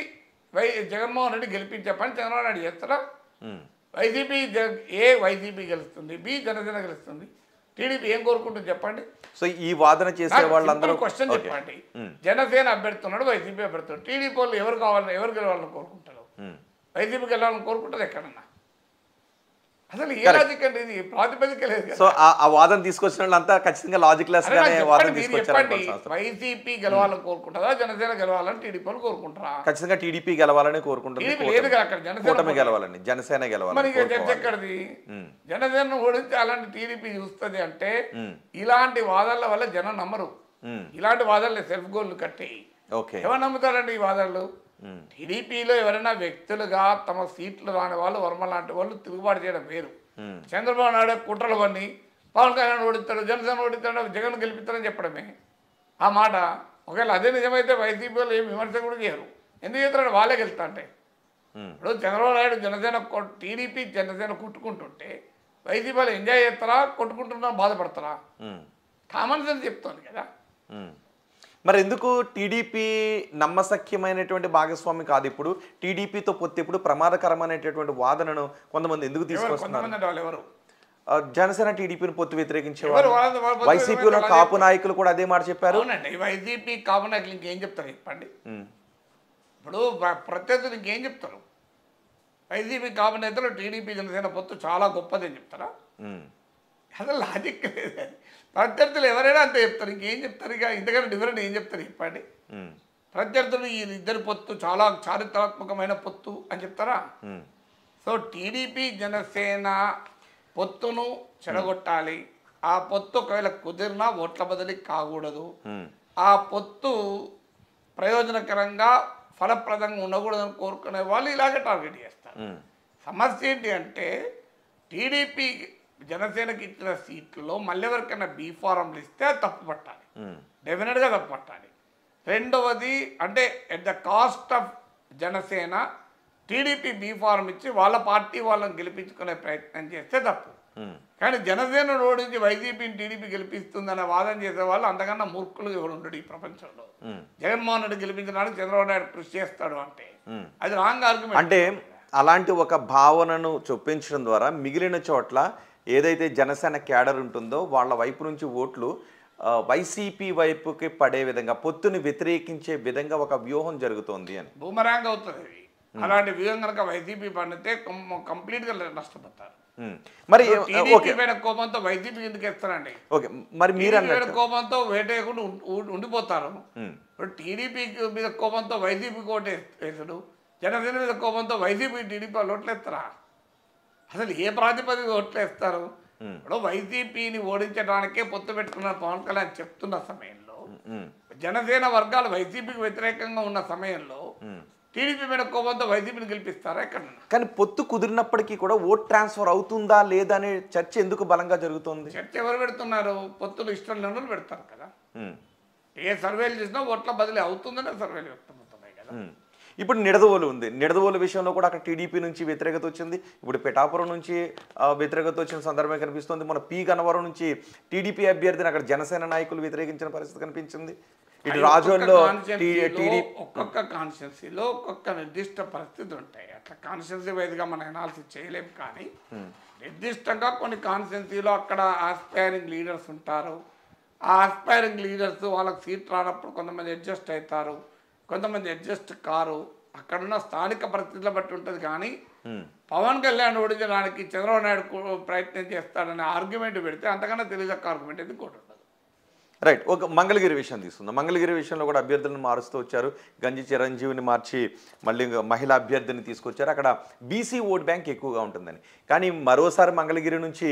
జగన్మోహన్ రెడ్డి గెలిపించే పని చంద్రబాబు నాయుడు చేస్తారా? వైసీపీ వైసీపీ గెలుస్తుంది, బి జనసేన గెలుస్తుంది. టీడీపీ ఏం కోరుకుంటుంది చెప్పండి?
సో ఈ వాదన చేసే వాళ్ళందరూ
క్వశ్చన్ చెప్పండి. జనసేన అభ్యర్థున్నాడు, వైసీపీ అభ్యర్థున్నాడు. టీడీపీ వాళ్ళు ఎవరు కావాలని ఎవరు గెలవాలని కోరుకుంటారు? వైసీపీకి వెళ్ళాలని కోరుకుంటుంది ఎక్కడన్నా? అసలు ఏ లాజిక్ అండి ఇది? ప్రాతిపదిక లేదు.
సో ఆ వాదన తీసుకొచ్చిన వాళ్ళంతా ఖచ్చితంగా లాజిక్ లెస్ గానే వాదన తీసుకొచ్చారు.
వైసీపీ గెలవాలని కోరుకుంటారా, జనసేన గెలవాలని టీడీపీ వాళ్ళు కోరుకుంటారా?
ఖచ్చితంగా టీడీపీ గెలవాలని కోరుకుంటారు. కూటమి గెలవాలని, జనసేన గెలవాలి.
మరి చర్చ ఎక్కడిది? జనసేన ఓడించి అలాంటి టీడీపీ చూస్తుంది అంటే ఇలాంటి వాదనల వల్ల జనం నమ్మరు. ఇలాంటి వాదనలు సెల్ఫ్ గోల్లు కట్టి ఎవరు నమ్ముతారండి ఈ వాదనలు? టీడీపీలో ఎవరైనా వ్యక్తులుగా తమ సీట్లు రాని వాళ్ళు, వర్మ లాంటి వాళ్ళు తిరుగుబాటు చేయడం వేరు. చంద్రబాబు నాయుడు కుట్రలు పని పవన్ కళ్యాణ్ ఓడిస్తాడు, జనసేన ఓడిస్తాడు, జగన్ గెలిపిస్తాడని చెప్పడమే ఆ మాట. ఒకవేళ అదే నిజమైతే వైసీపీలో ఏం విమర్శ కూడా చేయరు. ఎందుకు చేస్తాడు? వాళ్ళే గెలుస్తా అంటే. ఇప్పుడు చంద్రబాబు నాయుడు జనసేన టీడీపీ జనసేన కొట్టుకుంటుంటే వైసీపీలో ఎంజాయ్ చేస్తారా, కొట్టుకుంటున్నా బాధపడతారా? కామన్ సెన్స్ చెప్తాను కదా.
మరి ఎందుకు టీడీపీ నమ్మసఖ్యమైనటువంటి భాగస్వామి కాదు? ఇప్పుడు టీడీపీతో పొత్తు ఇప్పుడు ప్రమాదకరమైనటువంటి వాదనను కొంతమంది ఎందుకు తీసుకొస్తున్నారు? జనసేన టీడీపీని పొత్తు వ్యతిరేకించేవారు, వైసీపీలో కాపు నాయకులు కూడా అదే మాట చెప్పారు.
వైసీపీ కాపు నాయకులు ఇంకేం చెప్తారు చెప్పండి? ఇప్పుడు ప్రత్యర్థులు ఇంకేం చెప్తారు? వైసీపీ కాపు నేతలు టీడీపీ జనసేన పొత్తు చాలా గొప్పది అని చెప్తారా? అసలు లాజిక్ లేదు. ప్రత్యర్థులు ఎవరైనా అంతే చెప్తారు, ఇంకేం చెప్తారు? ఇక ఇంతకన్నా డిఫరెంట్ ఏం చెప్తారు చెప్పండి? ప్రత్యర్థులు ఈ ఇద్దరి పొత్తు చాలా చారిత్రాత్మకమైన పొత్తు అని చెప్తారా? సో టీడీపీ జనసేన పొత్తును చెడగొట్టాలి. ఆ పొత్తు ఒకవేళ కుదిరినా ఓట్ల బదిలీ కాకూడదు. ఆ పొత్తు ప్రయోజనకరంగా ఫలప్రదంగా ఉండకూడదని కోరుకునే వాళ్ళు ఇలాగే టార్గెట్ చేస్తారు. సమస్య ఏంటి అంటే టీడీపీ జనసేనకి ఇచ్చిన సీట్లలో మళ్ళీ ఎవరికైనా బీ ఫారంలు ఇస్తే తప్పు పట్టాలి, డెఫినెట్గా తప్పు పట్టాలి. రెండవది అంటే at the cost of Janasena TDP B form ఇచ్చి వాళ్ళ పార్టీ వాళ్ళని గెలిపించుకునే ప్రయత్నం చేస్తే తప్పు. కానీ జనసేన ఓడించి వైసీపీని టీడీపీ గెలిపిస్తుందనే వాదన చేసే వాళ్ళు అంతకన్నా మూర్ఖులు ఎవరు ఉండడు ఈ ప్రపంచంలో. జగన్మోహన్ రెడ్డి గెలిపించడానికి చంద్రబాబు నాయుడు కృషి చేస్తాడు అంటే అది రాంగ్ ఆర్గ్యుమెంట్.
అంటే అలాంటి ఒక భావనను చొప్పించడం ద్వారా మిగిలిన చోట్ల ఏదైతే జనసేన క్యాడర్ ఉంటుందో వాళ్ళ వైపు నుంచి ఓట్లు వైసీపీ వైపుకి పడే విధంగా పొత్తుని వ్యతిరేకించే విధంగా ఒక వ్యూహం జరుగుతోంది అని
బూమరాంగ్ అవుతుంది. అలాంటి వ్యూహం కనుక వైసీపీ పండితే కంప్లీట్ గా నష్టపోతారు.
మరి
కోపంతో వైసీపీ ఎందుకు వేస్తారండి?
మరి మీరు
కోపంతో వేటేయకుండా ఉండిపోతారు. ఇప్పుడు టీడీపీ మీద కోపంతో వైసీపీ ఓటు వేసాడు, జనసేన మీద కోపంతో వైసీపీ టీడీపీ వాళ్ళు ఓట్లేస్తారా? అసలు ఏ ప్రాతిపదిక ఓట్లేస్తారు? ఇప్పుడు వైసీపీని ఓడించడానికే పొత్తు పెట్టుకున్న పవన్ కళ్యాణ్ చెప్తున్న సమయంలో జనసేన వర్గాలు వైసీపీకి వ్యతిరేకంగా ఉన్న సమయంలో టీడీపీ మీద కోపంతో వైసీపీని గెలిపిస్తారా? ఎక్కడ? కానీ
పొత్తు కుదిరినప్పటికీ కూడా ఓట్ ట్రాన్స్ఫర్ అవుతుందా లేదా అనే చర్చ ఎందుకు బలంగా జరుగుతుంది?
చర్చ ఎవరు పెడుతున్నారు? పొత్తులు ఇష్టం లేని పెడతారు కదా. ఏ సర్వేలు చేసినా ఓట్ల బదిలీ అవుతుందనే సర్వేలు వ్యక్తమవుతున్నాయి కదా.
ఇప్పుడు నిడదవోలు ఉంది. నిడదవోలు విషయంలో కూడా అక్కడ టీడీపీ నుంచి వ్యతిరేకత వచ్చింది. ఇప్పుడు పిఠాపురం నుంచి వ్యతిరేకత వచ్చిన సందర్భం కనిపిస్తుంది. మన పి గన్నవరం నుంచి టీడీపీ అభ్యర్థిని అక్కడ జనసేన నాయకులు వ్యతిరేకించిన పరిస్థితి కనిపించింది. ఇటు రాజోల్లో
ఒక్కొక్క కాన్స్టిట్యున్సీలో ఒక్కొక్క నిర్దిష్ట పరిస్థితి ఉంటాయి. అట్లా కాన్స్టిట్యున్సీ వైజ్గా మనం అనాలిసిస్ చేయలేము. కానీ నిర్దిష్టంగా కొన్ని కాన్స్టిట్యున్సీలో అక్కడ ఆస్పైరింగ్ లీడర్స్ ఉంటారు. ఆ ఆస్పైరింగ్ లీడర్స్ వాళ్ళకి సీట్ రానప్పుడు కొంతమంది అడ్జస్ట్ అవుతారు, కొంతమంది అడ్జస్ట్ కారు. అక్కడున్న స్థానిక పరిస్థితుల బట్టి ఉంటుంది. కానీ పవన్ కళ్యాణ్ ఓడించడానికి చంద్రబాబు నాయుడు ప్రయత్నం చేస్తాడనే ఆర్గ్యుమెంట్ పెడితే అంతకన్నా తెలియదక్క ఆర్గ్యుమెంట్ ఎందుకు కూడా ఉండదు.
రైట్. ఒక మంగళగిరి విషయం తీసుకుందాం. మంగళగిరి విషయంలో కూడా అభ్యర్థులను మారుస్తూ వచ్చారు. గంజి చిరంజీవిని మార్చి మళ్ళీ మహిళా అభ్యర్థిని తీసుకొచ్చారు. అక్కడ బీసీ ఓట్ బ్యాంక్ ఎక్కువగా ఉంటుందని. కానీ మరోసారి మంగళగిరి నుంచి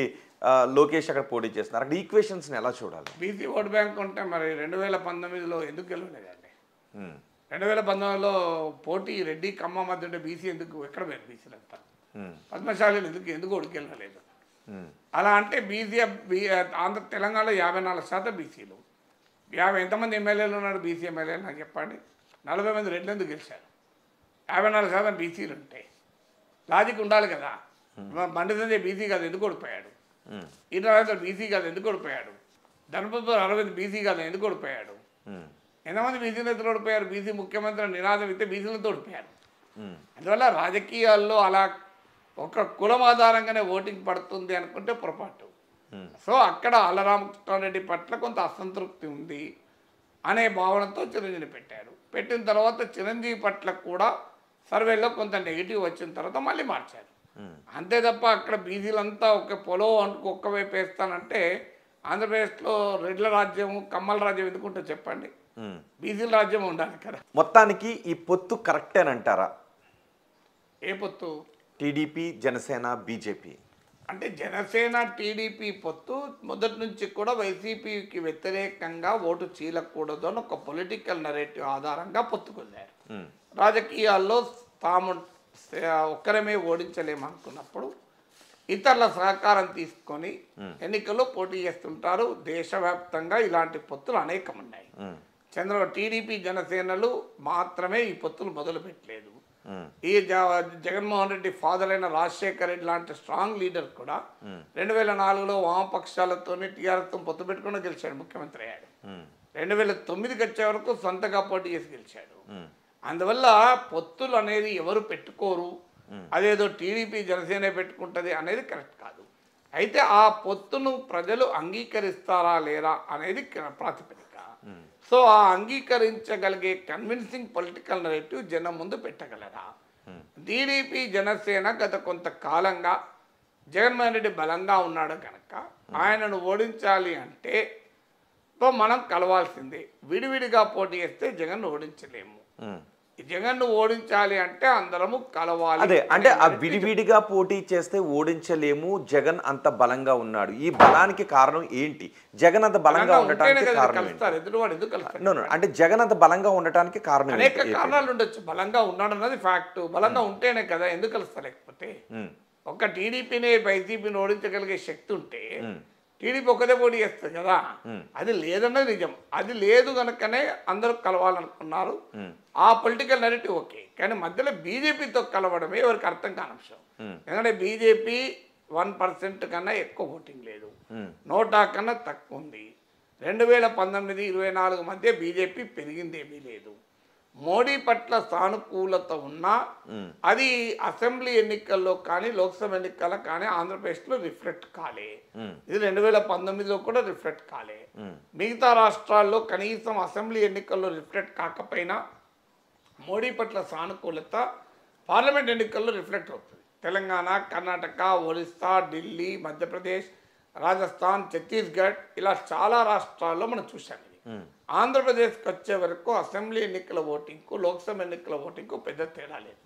లోకేష్ అక్కడ పోటీ చేస్తున్నారు. అక్కడ ఈక్వేషన్స్ని ఎలా చూడాలి?
బీసీ ఓట్ బ్యాంక్ ఉంటే మరి 2019లో ఎందుకు గెలవలేదండి? 2019లో పోటీ రెడ్డి కమ్మ మధ్య ఉంటే బీసీ ఎందుకు ఎక్కడ పోయారు? బీసీలు అంతా పద్మశాలీలు ఎందుకు ఓడికెళ్ళలేదు? అలా అంటే బీసీ తెలంగాణలో 54% బీసీలు. ఎంతమంది ఎమ్మెల్యేలు ఉన్నారు బీసీ ఎమ్మెల్యేలు నాకు చెప్పండి. 40 మంది రెడ్లు ఎందుకు గెలిచారు? 54% బీసీలు ఉంటాయి. లాజిక్ ఉండాలి కదా. బండి సంజయ్ బీసీ కాదు ఎందుకు ఓడిపోయాడు? ఈయన బీసీ కాదు ఎందుకు ఓడిపోయాడు? ధనపతి అరవింద్ బీసీ కాదు ఎందుకు ఓడిపోయాడు? ఎంతమంది బీసీ నేతలు ఓడిపోయారు? బీసీ ముఖ్యమంత్రి నినాదం ఇస్తే బీసీలతో ఓడిపోయారు. అందువల్ల రాజకీయాల్లో అలా ఒక కులం ఆధారంగానే ఓటింగ్ పడుతుంది అనుకుంటే పొరపాటు. సో అక్కడ ఆళ్లరామకృష్ణారెడ్డి పట్ల కొంత అసంతృప్తి ఉంది అనే భావనతో చిరంజీవి పెట్టారు. పెట్టిన తర్వాత చిరంజీవి పట్ల కూడా సర్వేలో కొంత నెగిటివ్ వచ్చిన తర్వాత మళ్ళీ మార్చారు. అంతే తప్ప అక్కడ బీసీలంతా ఒక పొలం అనుకు ఒక్కవైపు వేస్తానంటే ఆంధ్రప్రదేశ్లో రెడ్ల రాజ్యం కమ్మల రాజ్యం ఎందుకుంటే చెప్పండి, బీసీల రాజ్యం ఉండాలి కదా.
మొత్తానికి ఈ పొత్తు కరెక్టేనంటారా?
ఏ పొత్తు?
టీడీపీ జనసేన బీజేపీ
అంటే జనసేన టీడీపీ పొత్తు మొదటి నుంచి కూడా వైసీపీకి వ్యతిరేకంగా ఓటు చీలకూడదు అని ఒక పొలిటికల్ నరేటివ్ ఆధారంగా పొత్తుకొల్లారు. రాజకీయాల్లో తాము ఒక్కరమే ఓడించలేమనుకున్నప్పుడు ఇతరుల సహకారం తీసుకొని ఎన్నికల్లో పోటీ చేస్తుంటారు. దేశవ్యాప్తంగా ఇలాంటి పొత్తులు అనేకం ఉన్నాయి. టీడీపీ జనసేనలు మాత్రమే ఈ పొత్తులు మొదలు పెట్టలేదు. ఈ జగన్మోహన్ రెడ్డి ఫాదర్ అయిన రాజశేఖర్ రెడ్డి లాంటి స్ట్రాంగ్ లీడర్ కూడా 2004లో వామపక్షాలతో టీఆర్ఎస్తో పొత్తు పెట్టుకుని గెలిచాడు, ముఖ్యమంత్రి అయ్యాడు. 2009కి వచ్చే వరకు సొంతగా పోటీ చేసి గెలిచాడు. అందువల్ల పొత్తులు అనేది ఎవరు పెట్టుకోరు, అదేదో టీడీపీ జనసేన పెట్టుకుంటుంది అనేది కరెక్ట్ కాదు. అయితే ఆ పొత్తును ప్రజలు అంగీకరిస్తారా లేరా అనేది ప్రాతిపదిక. సో ఆ అంగీకరించగలిగే కన్విన్సింగ్ పొలిటికల్ నరేటివ్ జనం ముందు పెట్టగలరా? టీడీపీ జనసేన గత కొంతకాలంగా జగన్మోహన్ రెడ్డి బలంగా ఉన్నాడు కనుక ఆయనను ఓడించాలి అంటే సో మనం కలవాల్సిందే. విడివిడిగా పోటీ చేస్తే జగన్ ఓడించలేము. జగన్ను ఓడించాలి అంటే అందరము కలవాలి.
అదే అంటే ఆ విడివిడిగా పోటీ చేస్తే ఓడించలేము, జగన్ అంత బలంగా ఉన్నాడు. ఈ బలానికి కారణం ఏంటి? జగన్ అంత బలంగా ఉండటానికి కారణం ఏంటి? అంటే జగన్ అంత బలంగా ఉండటానికి కారణం
అనేక కారణాలు ఉండొచ్చు. బలంగా ఉన్నాడు అన్నది ఫ్యాక్ట్. బలంగా ఉంటేనే కదా, ఎందుకు కలుస్తా? లేకపోతే ఒక టీడీపీని వైసీపీని ఓడించగలిగే శక్తి ఉంటే టీడీపీ ఒకదే పోటీ చేస్తుంది కదా. అది లేదన్నది నిజం. అది లేదు కనుకనే అందరూ కలవాలనుకున్నారు. ఆ పొలిటికల్ నెరేటివ్ ఓకే, కానీ మధ్యలో బీజేపీతో కలవడమే ఎవరికి అర్థం కాని అంశం. ఎందుకంటే బీజేపీ 1% కన్నా ఎక్కువ ఓటింగ్ లేదు, నోటా కన్నా తక్కువ ఉంది. 2019-24 మధ్య బీజేపీ పెరిగిందేమీ లేదు. మోడీ పట్ల సానుకూలత ఉన్నా అది అసెంబ్లీ ఎన్నికల్లో కానీ లోక్సభ ఎన్నికల్లో కానీ ఆంధ్రప్రదేశ్లో రిఫ్లెక్ట్ కాలే. ఇది 2019లో కూడా రిఫ్లెక్ట్ కాలే. మిగతా రాష్ట్రాల్లో కనీసం అసెంబ్లీ ఎన్నికల్లో రిఫ్లెక్ట్ కాకపోయినా మోడీ పట్ల సానుకూలత పార్లమెంట్ ఎన్నికల్లో రిఫ్లెక్ట్ అవుతుంది. తెలంగాణ, కర్ణాటక, ఒరిస్సా, ఢిల్లీ, మధ్యప్రదేశ్, రాజస్థాన్, ఛత్తీస్గఢ్ ఇలా చాలా రాష్ట్రాల్లో మనం చూసాం. ఆంధ్రప్రదేశ్కి వచ్చే వరకు అసెంబ్లీ ఎన్నికల ఓటింగ్కు లోక్సభ ఎన్నికల ఓటింగ్కు పెద్ద తేడా లేదు.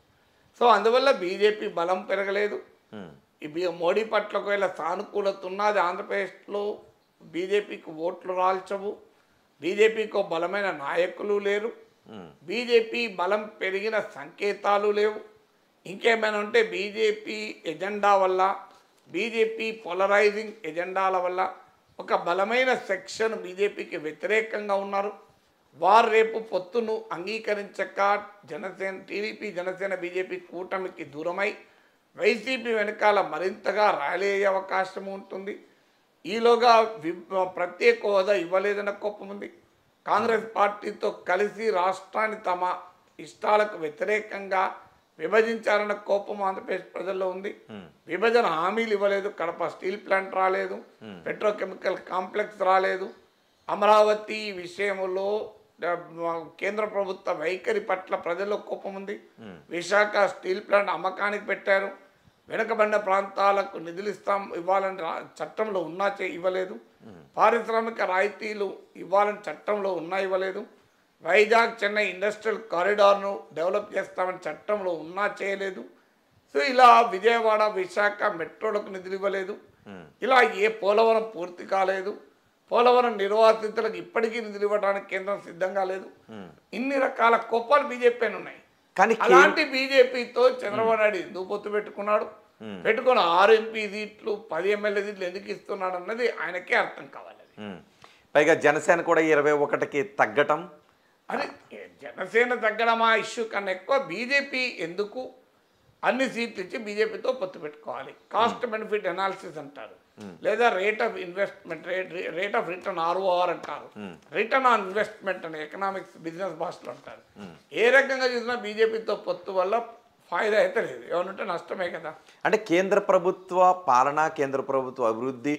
సో అందువల్ల బీజేపీ బలం పెరగలేదు. మోడీ పట్ల ఒకవేళ సానుకూలత ఉన్నది ఆంధ్రప్రదేశ్లో బీజేపీకి ఓట్లు రాల్చవు. బీజేపీకి బలమైన నాయకులు లేరు. బీజేపీ బలం పెరిగిన సంకేతాలు లేవు. ఇంకేమైనా ఉంటే బీజేపీ ఎజెండా వల్ల, బీజేపీ పోలరైజింగ్ ఎజెండాల వల్ల ఒక బలమైన సెక్షన్ బీజేపీకి వ్యతిరేకంగా ఉన్నారు. వారు రేపు పొత్తును అంగీకరించక టీడీపీ, జనసేన, బీజేపీ కూటమికి దూరమై వైసీపీ వెనకాల మరింతగా ర్యాలీ అయ్యే అవకాశం ఉంటుంది. ఈలోగా ప్రత్యేక హోదా ఇవ్వలేదన్న కోపం ఉంది. కాంగ్రెస్ పార్టీతో కలిసి రాష్ట్రాన్ని తమ ఇష్టాలకు వ్యతిరేకంగా విభజించారన్న కోపం ఆంధ్రప్రదేశ్ ప్రజల్లో ఉంది. విభజన హామీలు ఇవ్వలేదు. కడప స్టీల్ ప్లాంట్ రాలేదు, పెట్రోకెమికల్ కాంప్లెక్స్ రాలేదు. అమరావతి విషయంలో కేంద్ర ప్రభుత్వ వైఖరి పట్ల ప్రజల్లో కోపం ఉంది. విశాఖ స్టీల్ ప్లాంట్ అమ్మకానికి పెట్టారు. వెనుకబడిన ప్రాంతాలకు నిధులు ఇవ్వాలని చట్టంలో ఉన్నా ఇవ్వలేదు. పారిశ్రామిక రాయితీలు ఇవ్వాలని చట్టంలో ఉన్నా ఇవ్వలేదు. వైజాగ్ చెన్నై ఇండస్ట్రియల్ కారిడార్ను డెవలప్ చేస్తామని చట్టంలో ఉన్నా చేయలేదు. సో ఇలా విజయవాడ, విశాఖ మెట్రోలకు నిధులు ఇవ్వలేదు. ఇలా పోలవరం పూర్తి కాలేదు. పోలవరం నిర్వాసితులకు ఇప్పటికీ నిధులు ఇవ్వడానికి కేంద్రం సిద్ధంగా లేదు. ఇన్ని రకాల కోపాలు బీజేపీ ఉన్నాయి. కానీ అలాంటి బీజేపీతో చంద్రబాబు నాయుడు ఎందుకు పొత్తు పెట్టుకున్నాడు, పెట్టుకుని 6 ఎంపీ సీట్లు 10 ఎమ్మెల్యే సీట్లు ఎందుకు ఇస్తున్నాడు అన్నది ఆయనకే అర్థం కావాలి.
పైగా జనసేన కూడా 21కి తగ్గటం,
అది జనసేన తగ్గడమా ఇష్యూ కన్నా ఎక్కువ బీజేపీ ఎందుకు అన్ని సీట్లు ఇచ్చి బీజేపీతో పొత్తు పెట్టుకోవాలి. కాస్ట్ బెనిఫిట్ అనాలిసిస్ అంటారు, లేదా rate of investment, rate of return ROR అంటారు, రిటర్న్ ఆన్ ఇన్వెస్ట్మెంట్ అని ఎకనామిక్స్ బిజినెస్ భాషలో అంటారు. ఏ రకంగా చూసినా బీజేపీతో పొత్తు వల్ల ఫాయిదా అయితే లేదు, ఏమనంటే నష్టమే కదా.
అంటే కేంద్ర ప్రభుత్వ పాలన, కేంద్ర ప్రభుత్వ అభివృద్ధి,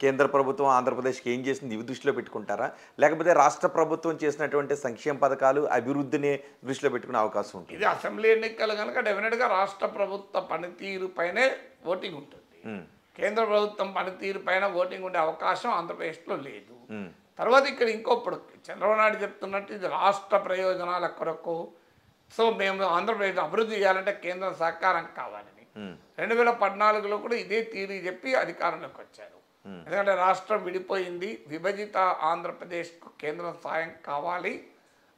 కేంద్ర ప్రభుత్వం ఆంధ్రప్రదేశ్కి ఏం చేసింది ఇవి దృష్టిలో పెట్టుకుంటారా, లేకపోతే రాష్ట్ర ప్రభుత్వం చేసినటువంటి సంక్షేమ పథకాలు అభివృద్ధిని దృష్టిలో పెట్టుకునే అవకాశం ఉంటుంది?
ఇది అసెంబ్లీ ఎన్నికలు కనుక డెఫినెట్గా రాష్ట్ర ప్రభుత్వ పనితీరు పైనే ఓటింగ్ ఉంటుంది. కేంద్ర ప్రభుత్వం పనితీరు పైన ఓటింగ్ ఉండే అవకాశం ఆంధ్రప్రదేశ్లో లేదు. తర్వాత ఇక్కడ ఇంకొప్పుడు చంద్రబాబు నాయుడు చెప్తున్నట్టు ఇది రాష్ట్ర ప్రయోజనాల కొరకు, సో మేము ఆంధ్రప్రదేశ్ అభివృద్ధి చేయాలంటే కేంద్రం సహకారం కావాలని 2014లో కూడా ఇదే తీరు చెప్పి అధికారంలోకి వచ్చారు. ఎందుకంటే రాష్ట్రం విడిపోయింది, విభజిత ఆంధ్రప్రదేశ్కు కేంద్రం సాయం కావాలి,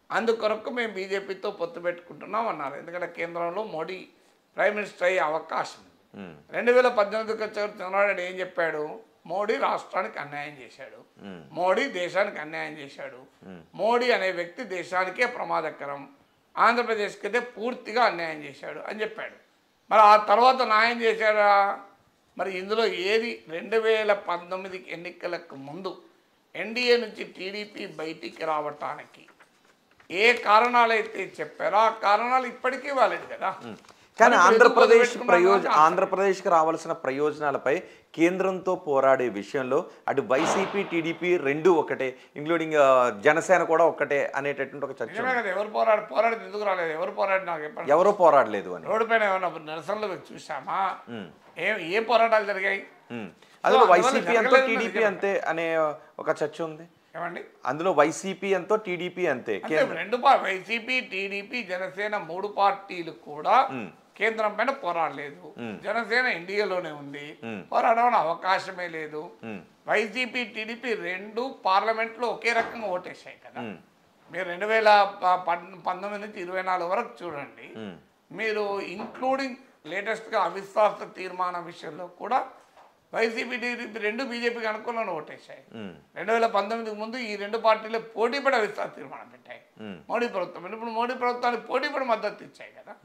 అందుకొరకు మేము బీజేపీతో పొత్తు పెట్టుకుంటున్నాం అన్నారు. ఎందుకంటే కేంద్రంలో మోడీ ప్రైమ్ మినిస్టర్ అయ్యే అవకాశం ఉంది. 2018కి వచ్చారు చంద్రబాబు నాయుడు ఏం చెప్పాడు, మోడీ రాష్ట్రానికి అన్యాయం చేశాడు, మోడీ దేశానికి అన్యాయం చేశాడు, మోడీ అనే వ్యక్తి దేశానికే ప్రమాదకరం, ఆంధ్రప్రదేశ్కి అయితే పూర్తిగా అన్యాయం చేశాడు అని చెప్పాడు. మరి ఆ తర్వాత న్యాయం చేశాడా? మరి ఇందులో ఏది 2019 ఎన్నికలకు ముందు ఎన్డీఏ నుంచి టీడీపీ బయటికి రావటానికి ఏ కారణాలు అయితే చెప్పారో ఆ కారణాలు ఇప్పటికీ వాలేదు కదా.
కానీ ఆంధ్రప్రదేశ్కి రావాల్సిన ప్రయోజనాలపై కేంద్రంతో పోరాడే విషయంలో అటు వైసీపీ, టీడీపీ రెండు ఒకటే, ఇంక్లూడింగ్ జనసేన కూడా ఒకటే అనేటటువంటి ఒక చర్చ.
ఎవరు పోరాడితే ఎందుకు రాలేదు? ఎవరు పోరాడి నాకు చెప్పండి.
ఎవరో పోరాడలేదు అని
రోడ్డు పైన ఏమన్నా నిరసనలు చూసామా? ఏ పోరాటాలు జరిగాయి?
అదే వైసీపీ అంతే టీడీపీ అంతే అనే ఒక చర్చ ఉంది.
ఏమండి
అందులో వైసీపీ ఎంతో టీడీపీ అంతే.
అంటే రెండు వైసీపీ టీడీపీ జనసేన 3 పార్టీలు కూడా కేంద్రం పైన పోరాడలేదు. జనసేన ఎన్డీఏలోనే ఉంది, పోరాడమని అవకాశమే లేదు. వైసీపీ టీడీపీ 2 పార్లమెంట్లో ఒకే రకంగా ఓటేసాయి కదా. మీరు 2019 నుంచి 24 వరకు చూడండి, మీరు ఇంక్లూడింగ్ లేటెస్ట్గా అవిశ్వాస తీర్మానం విషయంలో కూడా వైసీపీ టీడీపీ 2 బీజేపీకి అనుకూలంగా ఓటేశాయి. 2019 ముందు ఈ 2 పార్టీలు పోటీపడి అవిశ్వాస తీర్మానం పెట్టాయి మోడీ ప్రభుత్వం. ఇప్పుడు మోడీ ప్రభుత్వానికి పోటీపడి మద్దతు ఇచ్చాయి కదా.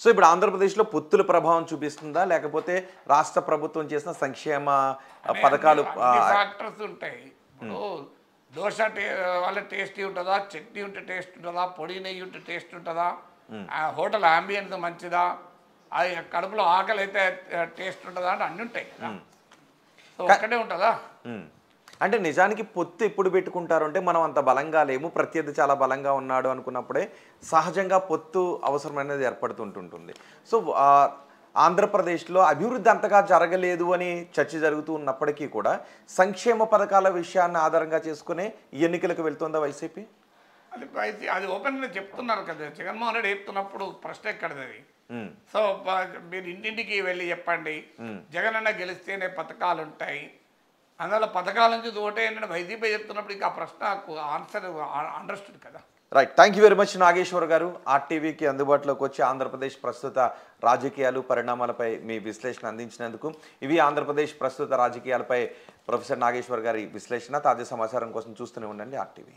సో ఇప్పుడు ఆంధ్రప్రదేశ్లో పొత్తుల ప్రభావం చూపిస్తుందా, లేకపోతే రాష్ట్ర ప్రభుత్వం చేసిన సంక్షేమ పథకాలు
ఫ్యాక్టర్స్ ఉంటాయి. ఇప్పుడు దోశ వాళ్ళ టేస్టీ ఉంటుందా, చట్నీ ఉంటే టేస్ట్ ఉంటుందా, పొడి నెయ్యి ఉంటే టేస్ట్ ఉంటుందా, హోటల్ అంబియన్స్ మంచిదా, అది కడుపులో ఆకలి అయితే టేస్ట్ ఉంటుందా అంటే అన్నీ ఉంటాయి కదా. సో ఒక్కటే ఉంటుందా?
అంటే నిజానికి పొత్తు ఎప్పుడు పెట్టుకుంటారు అంటే, మనం అంత బలంగా లేము, ప్రత్యర్థి చాలా బలంగా ఉన్నాడు అనుకున్నప్పుడే సహజంగా పొత్తు అవసరమైనది ఏర్పడుతుంటుంది. సో ఆంధ్రప్రదేశ్లో అభివృద్ధి అంతగా జరగలేదు అని చర్చ జరుగుతూ ఉన్నప్పటికీ కూడా సంక్షేమ పథకాల విషయాన్ని ఆధారంగా చేసుకునే ఎన్నికలకు వెళ్తుందా వైసీపీ?
అది ఓపెన్గా చెప్తున్నారు కదా, జగన్మోహన్ రెడ్డి చెప్తున్నప్పుడు ప్రశ్న ఎక్కడది అది. సో మీరు ఇంటింటికి వెళ్ళి చెప్పండి, జగన్ అన్న గెలిస్తేనే పథకాలు ఉంటాయి, అందువల్ల పథకాల నుంచి ఓటేయండి వైసీపీ చెప్తున్నప్పుడు ఇంకా ఆ ప్రశ్నకు ఆన్సర్ అండర్స్టూడ్ కదా.
Right, thank you very much Nageshwar గారు. ఆర్టీవీకి అందుబాటులోకి వచ్చి ఆంధ్రప్రదేశ్ ప్రస్తుత రాజకీయాలు పరిణామాలపై మీ విశ్లేషణ అందించినందుకు. ఇవి ఆంధ్రప్రదేశ్ ప్రస్తుత రాజకీయాలపై ప్రొఫెసర్ నాగేశ్వర్ గారి విశ్లేషణ. తాజా సమాచారం కోసం చూస్తూనే ఉండండి ఆర్టీవీ.